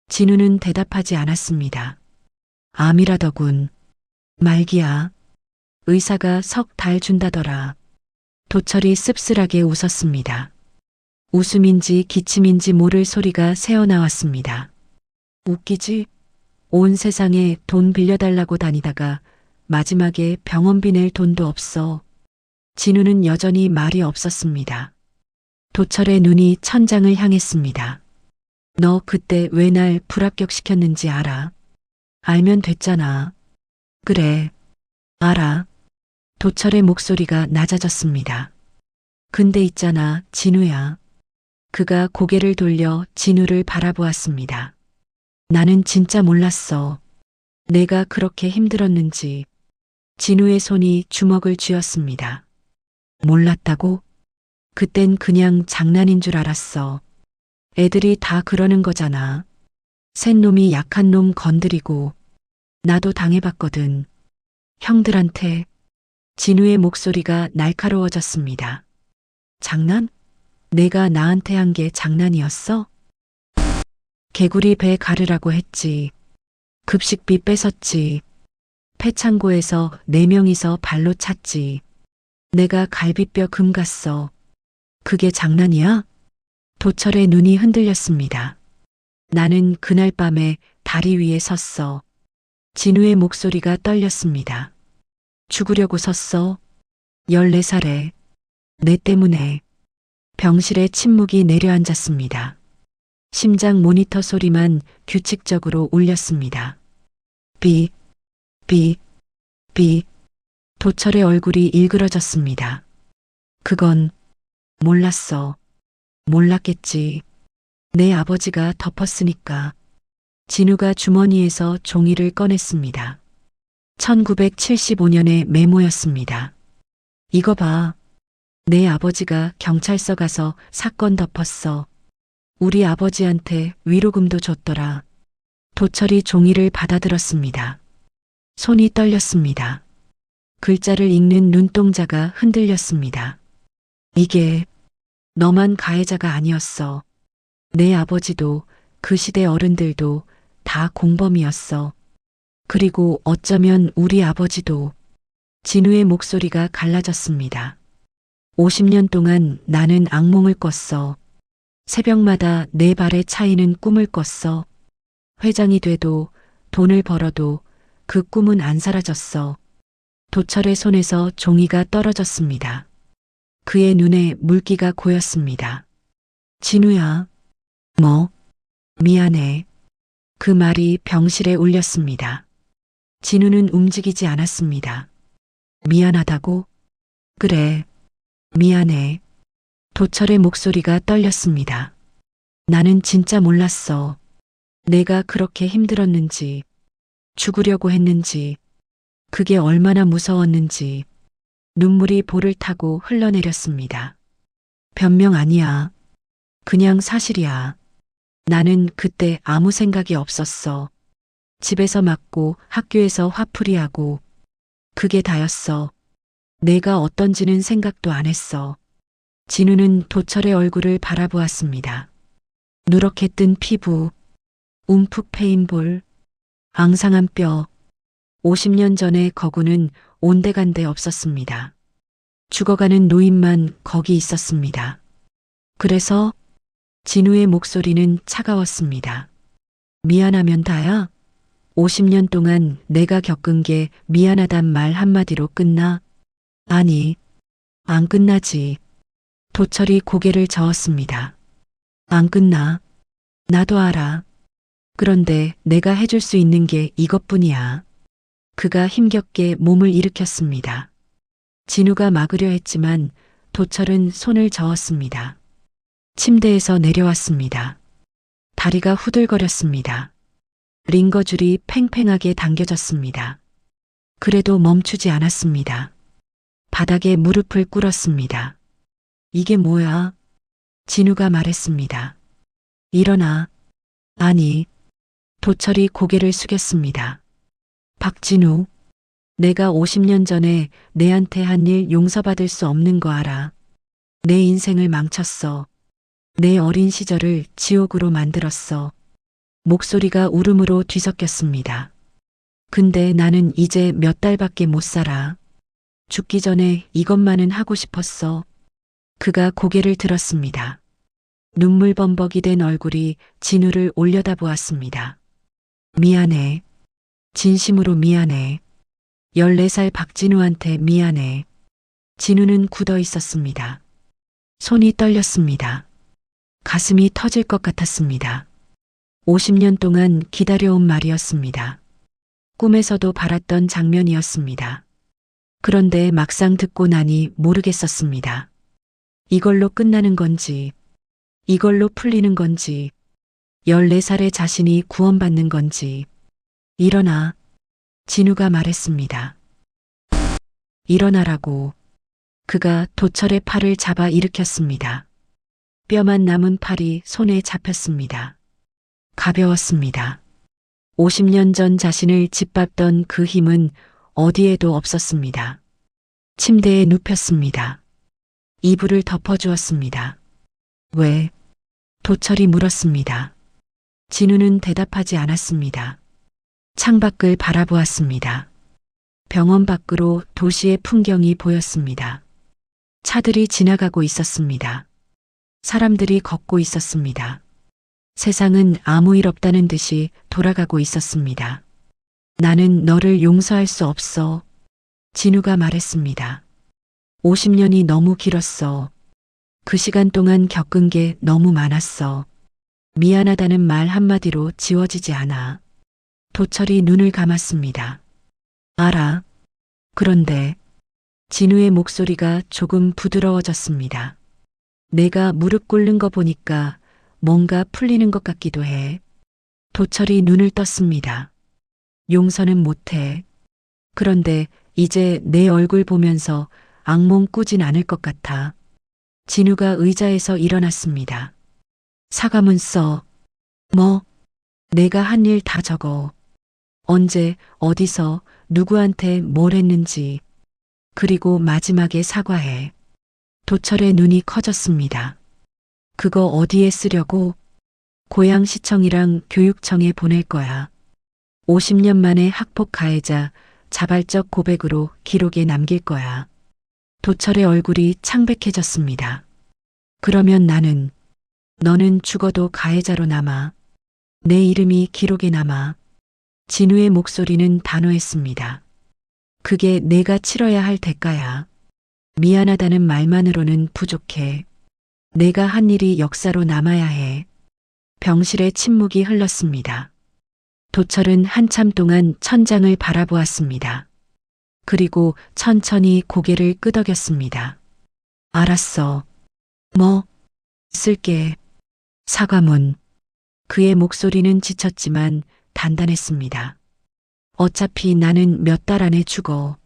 진우는 대답하지 않았습니다. 암이라더군. 말기야. 의사가 석 달 준다더라. 도철이 씁쓸하게 웃었습니다. 웃음인지 기침인지 모를 소리가 새어나왔습니다. 웃기지? 온 세상에 돈 빌려달라고 다니다가 마지막에 병원비 낼 돈도 없어. 진우는 여전히 말이 없었습니다. 도철의 눈이 천장을 향했습니다. 너 그때 왜 날 불합격시켰는지 알아? 알면 됐잖아. 그래. 알아. 도철의 목소리가 낮아졌습니다. 근데 있잖아, 진우야. 그가 고개를 돌려 진우를 바라보았습니다. 나는 진짜 몰랐어. 내가 그렇게 힘들었는지. 진우의 손이 주먹을 쥐었습니다. 몰랐다고? 그땐 그냥 장난인 줄 알았어. 애들이 다 그러는 거잖아. 센 놈이 약한 놈 건드리고 나도 당해봤거든. 형들한테. 진우의 목소리가 날카로워졌습니다. 장난? 내가 나한테 한 게 장난이었어? 개구리 배 가르라고 했지. 급식비 뺏었지. 폐창고에서 4명이서 발로 찼지. 내가 갈비뼈 금 갔어. 그게 장난이야? 도철의 눈이 흔들렸습니다. 나는 그날 밤에 다리 위에 섰어. 진우의 목소리가 떨렸습니다. 죽으려고 섰어. 14살에. 내 때문에. 병실에 침묵이 내려앉았습니다. 심장 모니터 소리만 규칙적으로 울렸습니다. 비, 비, 비. 도철의 얼굴이 일그러졌습니다. 그건 몰랐어. 몰랐겠지. 내 아버지가 덮었으니까. 진우가 주머니에서 종이를 꺼냈습니다. 1975년의 메모였습니다. 이거 봐. 내 아버지가 경찰서 가서 사건 덮었어. 우리 아버지한테 위로금도 줬더라. 도철이 종이를 받아들었습니다. 손이 떨렸습니다. 글자를 읽는 눈동자가 흔들렸습니다. 이게 너만 가해자가 아니었어. 내 아버지도 그 시대 어른들도 다 공범이었어. 그리고 어쩌면 우리 아버지도. 진우의 목소리가 갈라졌습니다. 50년 동안 나는 악몽을 꿨어. 새벽마다 내 발에 차이는 꿈을 꿨어. 회장이 돼도 돈을 벌어도 그 꿈은 안 사라졌어. 도철의 손에서 종이가 떨어졌습니다. 그의 눈에 물기가 고였습니다. 진우야. 뭐? 미안해. 그 말이 병실에 울렸습니다. 진우는 움직이지 않았습니다. 미안하다고? 그래. 미안해. 도철의 목소리가 떨렸습니다. 나는 진짜 몰랐어. 내가 그렇게 힘들었는지, 죽으려고 했는지, 그게 얼마나 무서웠는지. 눈물이 볼을 타고 흘러내렸습니다. 변명 아니야. 그냥 사실이야. 나는 그때 아무 생각이 없었어. 집에서 맞고 학교에서 화풀이하고 그게 다였어. 내가 어떤지는 생각도 안 했어. 진우는 도철의 얼굴을 바라보았습니다. 누렇게 뜬 피부, 움푹 패인 볼, 앙상한 뼈. 50년 전의 거구는 온데간데 없었습니다. 죽어가는 노인만 거기 있었습니다. 그래서 진우의 목소리는 차가웠습니다. 미안하면 다야? 50년 동안 내가 겪은 게 미안하단 말 한마디로 끝나? 아니, 안 끝나지. 도철이 고개를 저었습니다. 안 끝나. 나도 알아. 그런데 내가 해줄 수 있는 게 이것뿐이야. 그가 힘겹게 몸을 일으켰습니다. 진우가 막으려 했지만 도철은 손을 저었습니다. 침대에서 내려왔습니다. 다리가 후들거렸습니다. 링거줄이 팽팽하게 당겨졌습니다. 그래도 멈추지 않았습니다. 바닥에 무릎을 꿇었습니다. 이게 뭐야? 진우가 말했습니다. 일어나. 아니. 도철이 고개를 숙였습니다. 박진우, 내가 50년 전에 내한테 한 일 용서받을 수 없는 거 알아. 내 인생을 망쳤어. 내 어린 시절을 지옥으로 만들었어. 목소리가 울음으로 뒤섞였습니다. 근데 나는 이제 몇 달밖에 못 살아. 죽기 전에 이것만은 하고 싶었어. 그가 고개를 들었습니다. 눈물 범벅이 된 얼굴이 진우를 올려다보았습니다. 미안해. 진심으로 미안해. 14살 박진우한테 미안해. 진우는 굳어 있었습니다. 손이 떨렸습니다. 가슴이 터질 것 같았습니다. 50년 동안 기다려온 말이었습니다. 꿈에서도 바랐던 장면이었습니다. 그런데 막상 듣고 나니 모르겠었습니다. 이걸로 끝나는 건지, 이걸로 풀리는 건지, 14살의 자신이 구원받는 건지. 일어나. 진우가 말했습니다. 일어나라고. 그가 도철의 팔을 잡아 일으켰습니다. 뼈만 남은 팔이 손에 잡혔습니다. 가벼웠습니다. 50년 전 자신을 짓밟던 그 힘은 어디에도 없었습니다. 침대에 눕혔습니다. 이불을 덮어주었습니다. 왜? 도철이 물었습니다. 진우는 대답하지 않았습니다. 창밖을 바라보았습니다. 병원 밖으로 도시의 풍경이 보였습니다. 차들이 지나가고 있었습니다. 사람들이 걷고 있었습니다. 세상은 아무 일 없다는 듯이 돌아가고 있었습니다. 나는 너를 용서할 수 없어. 진우가 말했습니다. 50년이 너무 길었어. 그 시간 동안 겪은 게 너무 많았어. 미안하다는 말 한마디로 지워지지 않아. 도철이 눈을 감았습니다. 알아. 그런데 진우의 목소리가 조금 부드러워졌습니다. 내가 무릎 꿇는 거 보니까 뭔가 풀리는 것 같기도 해. 도철이 눈을 떴습니다. 용서는 못해. 그런데 이제 내 얼굴 보면서 악몽 꾸진 않을 것 같아. 진우가 의자에서 일어났습니다. 사과문 써. 뭐? 내가 한 일 다 적어. 언제, 어디서, 누구한테 뭘 했는지. 그리고 마지막에 사과해. 도철의 눈이 커졌습니다. 그거 어디에 쓰려고? 고양시청이랑 교육청에 보낼 거야. 50년 만에 학폭 가해자 자발적 고백으로 기록에 남길 거야. 도철의 얼굴이 창백해졌습니다. 그러면 너는 죽어도 가해자로 남아. 내 이름이 기록에 남아. 진우의 목소리는 단호했습니다. 그게 내가 치러야 할 대가야. 미안하다는 말만으로는 부족해. 내가 한 일이 역사로 남아야 해. 병실의 침묵이 흘렀습니다. 도철은 한참 동안 천장을 바라보았습니다. 그리고 천천히 고개를 끄덕였습니다. 알았어. 뭐? 쓸게. 사과문. 그의 목소리는 지쳤지만 단단했습니다. 어차피 나는 몇 달 안에 죽어.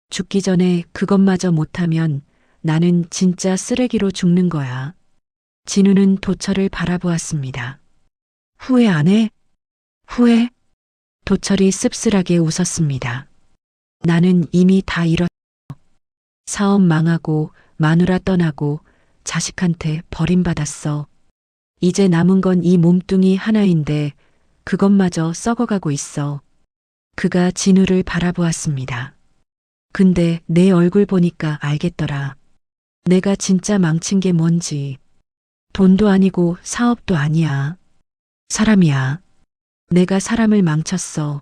죽기 전에 그것마저 못하면 나는 진짜 쓰레기로 죽는 거야. 진우는 도철을 바라보았습니다. 후회 안 해? 후회? 도철이 씁쓸하게 웃었습니다. 나는 이미 다 잃었어. 사업 망하고 마누라 떠나고 자식한테 버림받았어. 이제 남은 건 이 몸뚱이 하나인데 그것마저 썩어가고 있어. 그가 진우를 바라보았습니다. 근데 내 얼굴 보니까 알겠더라. 내가 진짜 망친 게 뭔지. 돈도 아니고 사업도 아니야. 사람이야. 내가 사람을 망쳤어.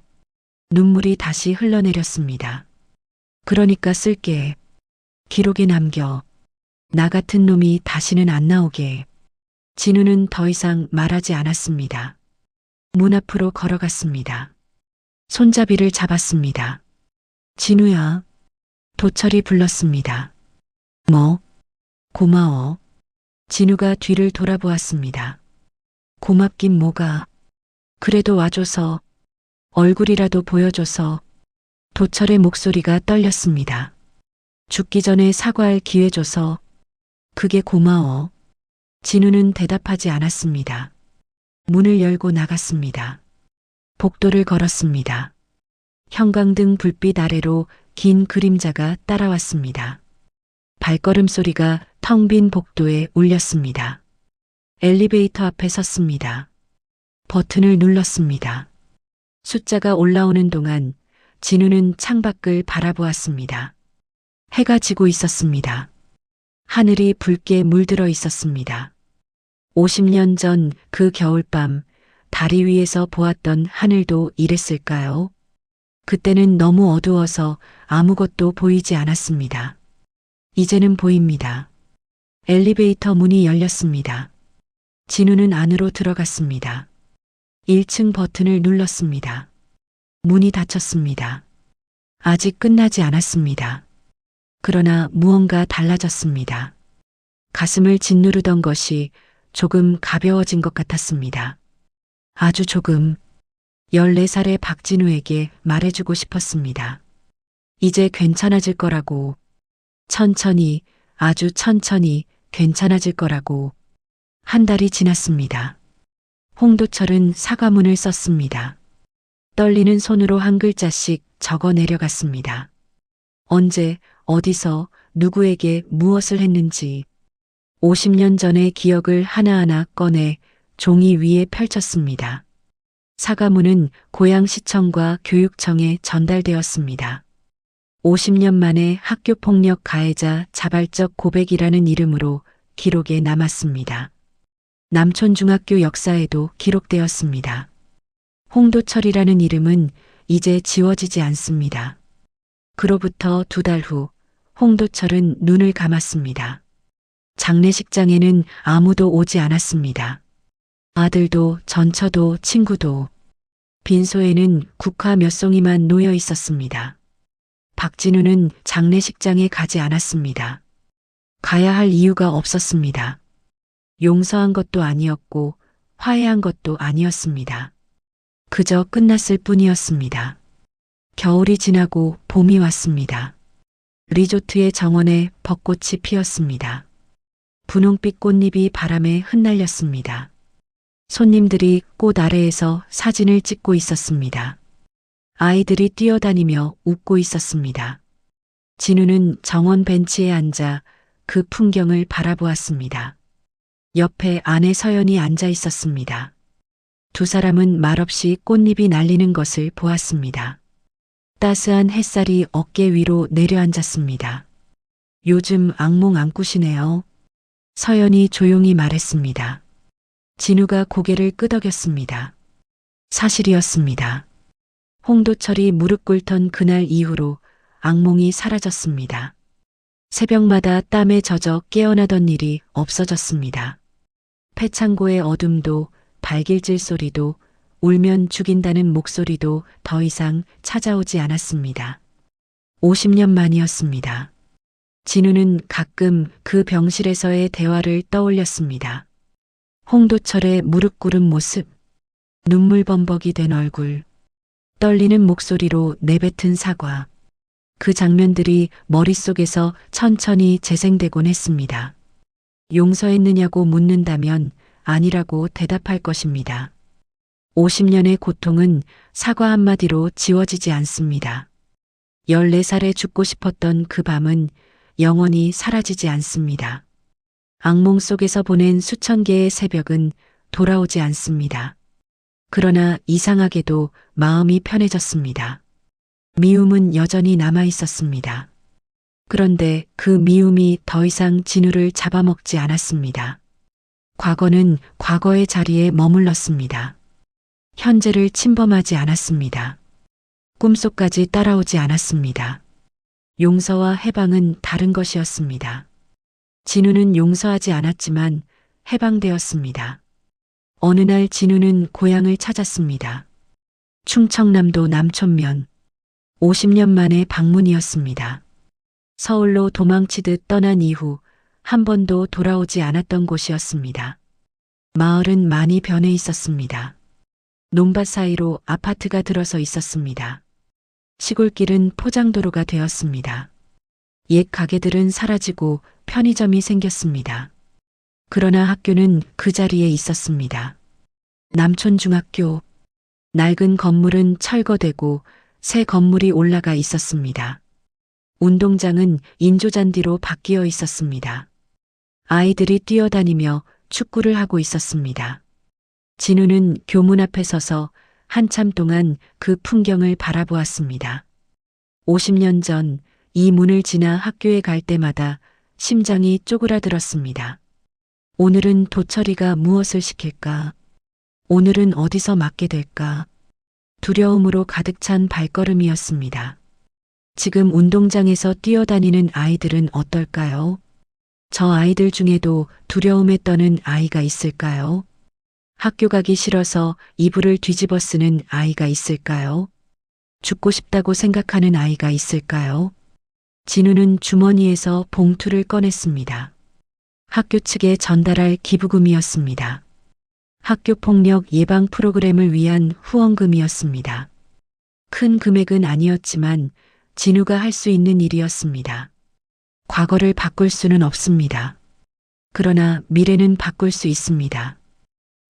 눈물이 다시 흘러내렸습니다. 그러니까 쓸게. 기록에 남겨. 나 같은 놈이 다시는 안 나오게. 진우는 더 이상 말하지 않았습니다. 문 앞으로 걸어갔습니다. 손잡이를 잡았습니다. 진우야. 도철이 불렀습니다. 뭐? 고마워. 진우가 뒤를 돌아보았습니다. 고맙긴 뭐가. 그래도 와줘서, 얼굴이라도 보여줘서. 도철의 목소리가 떨렸습니다. 죽기 전에 사과할 기회 줘서. 그게 고마워. 진우는 대답하지 않았습니다. 문을 열고 나갔습니다. 복도를 걸었습니다. 형광등 불빛 아래로 긴 그림자가 따라왔습니다. 발걸음 소리가 텅 빈 복도에 울렸습니다. 엘리베이터 앞에 섰습니다. 버튼을 눌렀습니다. 숫자가 올라오는 동안 진우는 창밖을 바라보았습니다. 해가 지고 있었습니다. 하늘이 붉게 물들어 있었습니다. 50년 전 그 겨울밤 다리 위에서 보았던 하늘도 이랬을까요? 그때는 너무 어두워서 아무것도 보이지 않았습니다. 이제는 보입니다. 엘리베이터 문이 열렸습니다. 진우는 안으로 들어갔습니다. 1층 버튼을 눌렀습니다. 문이 닫혔습니다. 아직 끝나지 않았습니다. 그러나 무언가 달라졌습니다. 가슴을 짓누르던 것이 조금 가벼워진 것 같았습니다. 아주 조금. 14살의 박진우에게 말해주고 싶었습니다. 이제 괜찮아질 거라고. 천천히, 아주 천천히 괜찮아질 거라고. 한 달이 지났습니다. 홍도철은 사과문을 썼습니다. 떨리는 손으로 한 글자씩 적어 내려갔습니다. 언제, 어디서, 누구에게 무엇을 했는지 50년 전의 기억을 하나하나 꺼내 종이 위에 펼쳤습니다. 사과문은 고양시청과 교육청에 전달되었습니다. 50년 만에 학교폭력 가해자 자발적 고백이라는 이름으로 기록에 남았습니다. 남촌중학교 역사에도 기록되었습니다. 홍도철이라는 이름은 이제 지워지지 않습니다. 그로부터 2달 후 홍도철은 눈을 감았습니다. 장례식장에는 아무도 오지 않았습니다. 아들도 전처도 친구도. 빈소에는 국화 몇 송이만 놓여 있었습니다. 박진우는 장례식장에 가지 않았습니다. 가야 할 이유가 없었습니다. 용서한 것도 아니었고 화해한 것도 아니었습니다. 그저 끝났을 뿐이었습니다. 겨울이 지나고 봄이 왔습니다. 리조트의 정원에 벚꽃이 피었습니다. 분홍빛 꽃잎이 바람에 흩날렸습니다. 손님들이 꽃 아래에서 사진을 찍고 있었습니다. 아이들이 뛰어다니며 웃고 있었습니다. 진우는 정원 벤치에 앉아 그 풍경을 바라보았습니다. 옆에 아내 서연이 앉아 있었습니다. 두 사람은 말없이 꽃잎이 날리는 것을 보았습니다. 따스한 햇살이 어깨 위로 내려앉았습니다. 요즘 악몽 안 꾸시네요. 서연이 조용히 말했습니다. 진우가 고개를 끄덕였습니다. 사실이었습니다. 홍도철이 무릎 꿇던 그날 이후로 악몽이 사라졌습니다. 새벽마다 땀에 젖어 깨어나던 일이 없어졌습니다. 폐창고의 어둠도 발길질 소리도 울면 죽인다는 목소리도 더 이상 찾아오지 않았습니다. 50년 만이었습니다. 진우는 가끔 그 병실에서의 대화를 떠올렸습니다. 홍도철의 무릎 꿇은 모습, 눈물 범벅이 된 얼굴, 떨리는 목소리로 내뱉은 사과. 그 장면들이 머릿속에서 천천히 재생되곤 했습니다. 용서했느냐고 묻는다면 아니라고 대답할 것입니다. 50년의 고통은 사과 한마디로 지워지지 않습니다. 14살에 죽고 싶었던 그 밤은 영원히 사라지지 않습니다. 악몽 속에서 보낸 수천 개의 새벽은 돌아오지 않습니다. 그러나 이상하게도 마음이 편해졌습니다. 미움은 여전히 남아 있었습니다. 그런데 그 미움이 더 이상 진우를 잡아먹지 않았습니다. 과거는 과거의 자리에 머물렀습니다. 현재를 침범하지 않았습니다. 꿈속까지 따라오지 않았습니다. 용서와 해방은 다른 것이었습니다. 진우는 용서하지 않았지만 해방되었습니다. 어느 날 진우는 고향을 찾았습니다. 충청남도 남촌면. 50년 만의 방문이었습니다. 서울로 도망치듯 떠난 이후 한 번도 돌아오지 않았던 곳이었습니다. 마을은 많이 변해 있었습니다. 논밭 사이로 아파트가 들어서 있었습니다. 시골길은 포장도로가 되었습니다. 옛 가게들은 사라지고 편의점이 생겼습니다. 그러나 학교는 그 자리에 있었습니다. 남촌중학교. 낡은 건물은 철거되고 새 건물이 올라가 있었습니다. 운동장은 인조잔디로 바뀌어 있었습니다. 아이들이 뛰어다니며 축구를 하고 있었습니다. 진우는 교문 앞에 서서 한참 동안 그 풍경을 바라보았습니다. 50년 전 이 문을 지나 학교에 갈 때마다 심장이 쪼그라들었습니다. 오늘은 도철이가 무엇을 시킬까? 오늘은 어디서 맞게 될까? 두려움으로 가득 찬 발걸음이었습니다. 지금 운동장에서 뛰어다니는 아이들은 어떨까요? 저 아이들 중에도 두려움에 떠는 아이가 있을까요? 학교 가기 싫어서 이불을 뒤집어 쓰는 아이가 있을까요? 죽고 싶다고 생각하는 아이가 있을까요? 진우는 주머니에서 봉투를 꺼냈습니다. 학교 측에 전달할 기부금이었습니다. 학교폭력 예방 프로그램을 위한 후원금이었습니다. 큰 금액은 아니었지만 진우가 할 수 있는 일이었습니다. 과거를 바꿀 수는 없습니다. 그러나 미래는 바꿀 수 있습니다.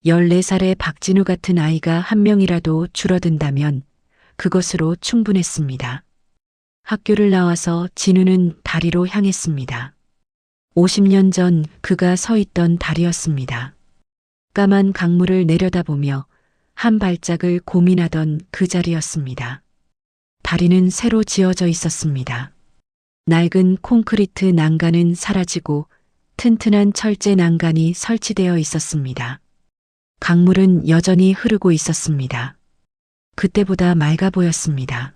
14살의 박진우 같은 아이가 한 명이라도 줄어든다면 그것으로 충분했습니다. 학교를 나와서 진우는 다리로 향했습니다. 50년 전 그가 서 있던 다리였습니다. 까만 강물을 내려다보며 한 발짝을 고민하던 그 자리였습니다. 다리는 새로 지어져 있었습니다. 낡은 콘크리트 난간은 사라지고 튼튼한 철제 난간이 설치되어 있었습니다. 강물은 여전히 흐르고 있었습니다. 그때보다 맑아 보였습니다.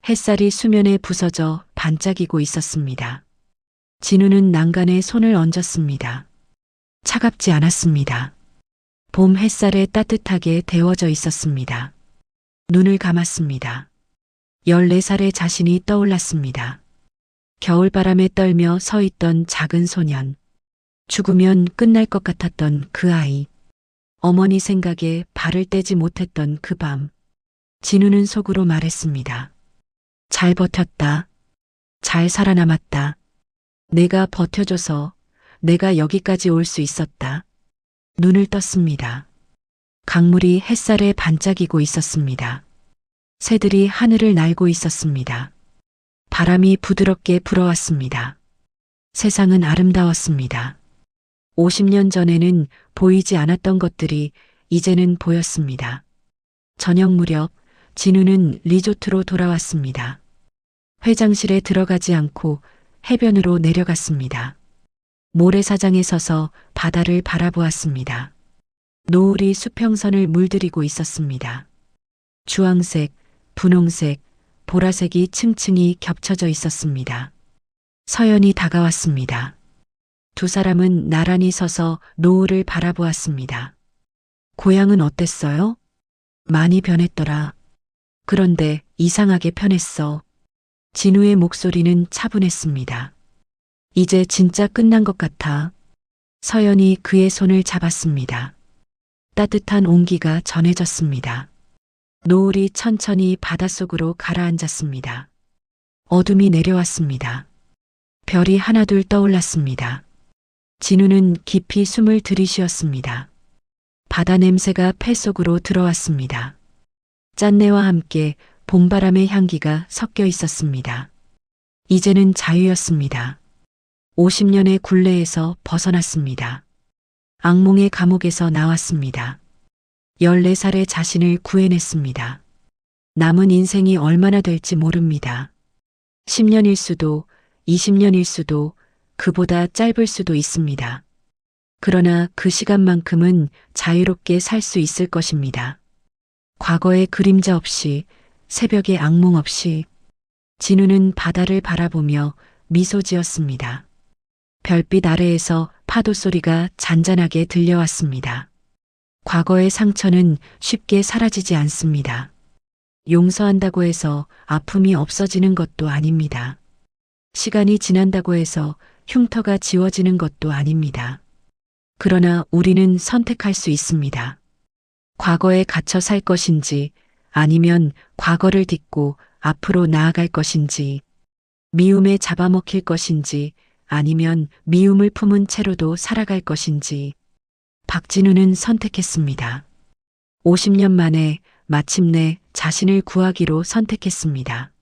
햇살이 수면에 부서져 반짝이고 있었습니다. 진우는 난간에 손을 얹었습니다. 차갑지 않았습니다. 봄 햇살에 따뜻하게 데워져 있었습니다. 눈을 감았습니다. 14살의 자신이 떠올랐습니다. 겨울바람에 떨며 서 있던 작은 소년. 죽으면 끝날 것 같았던 그 아이. 어머니 생각에 발을 떼지 못했던 그 밤. 진우는 속으로 말했습니다. 잘 버텼다. 잘 살아남았다. 내가 버텨줘서 내가 여기까지 올 수 있었다. 눈을 떴습니다. 강물이 햇살에 반짝이고 있었습니다. 새들이 하늘을 날고 있었습니다. 바람이 부드럽게 불어왔습니다. 세상은 아름다웠습니다. 50년 전에는 보이지 않았던 것들이 이제는 보였습니다. 저녁 무렵 진우는 리조트로 돌아왔습니다. 회장실에 들어가지 않고 해변으로 내려갔습니다. 모래사장에 서서 바다를 바라보았습니다. 노을이 수평선을 물들이고 있었습니다. 주황색, 분홍색, 보라색이 층층이 겹쳐져 있었습니다. 서연이 다가왔습니다. 두 사람은 나란히 서서 노을을 바라보았습니다. 고향은 어땠어요? 많이 변했더라. 그런데 이상하게 편했어. 진우의 목소리는 차분했습니다. 이제 진짜 끝난 것 같아. 서연이 그의 손을 잡았습니다. 따뜻한 온기가 전해졌습니다. 노을이 천천히 바닷속으로 가라앉았습니다. 어둠이 내려왔습니다. 별이 하나둘 떠올랐습니다. 진우는 깊이 숨을 들이쉬었습니다. 바다 냄새가 폐 속으로 들어왔습니다. 짠내와 함께 봄바람의 향기가 섞여 있었습니다. 이제는 자유였습니다. 50년의 굴레에서 벗어났습니다. 악몽의 감옥에서 나왔습니다. 14살의 자신을 구해냈습니다. 남은 인생이 얼마나 될지 모릅니다. 10년일 수도, 20년일 수도, 그보다 짧을 수도 있습니다. 그러나 그 시간만큼은 자유롭게 살 수 있을 것입니다. 과거의 그림자 없이, 새벽의 악몽 없이. 진우는 바다를 바라보며 미소 지었습니다. 별빛 아래에서 파도 소리가 잔잔하게 들려왔습니다. 과거의 상처는 쉽게 사라지지 않습니다. 용서한다고 해서 아픔이 없어지는 것도 아닙니다. 시간이 지난다고 해서 흉터가 지워지는 것도 아닙니다. 그러나 우리는 선택할 수 있습니다. 과거에 갇혀 살 것인지 아니면 과거를 딛고 앞으로 나아갈 것인지, 미움에 잡아먹힐 것인지 아니면 미움을 품은 채로도 살아갈 것인지. 박진우는 선택했습니다. 50년 만에 마침내 자신을 구하기로 선택했습니다.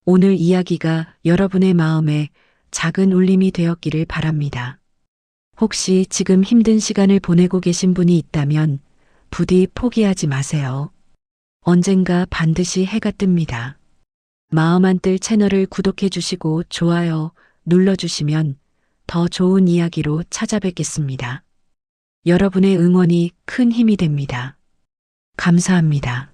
오늘 이야기가 여러분의 마음에 작은 울림이 되었기를 바랍니다. 혹시 지금 힘든 시간을 보내고 계신 분이 있다면 부디 포기하지 마세요. 언젠가 반드시 해가 뜹니다. 마음 한뜰 채널을 구독해 주시고 좋아요 눌러주시면 더 좋은 이야기로 찾아뵙겠습니다. 여러분의 응원이 큰 힘이 됩니다. 감사합니다.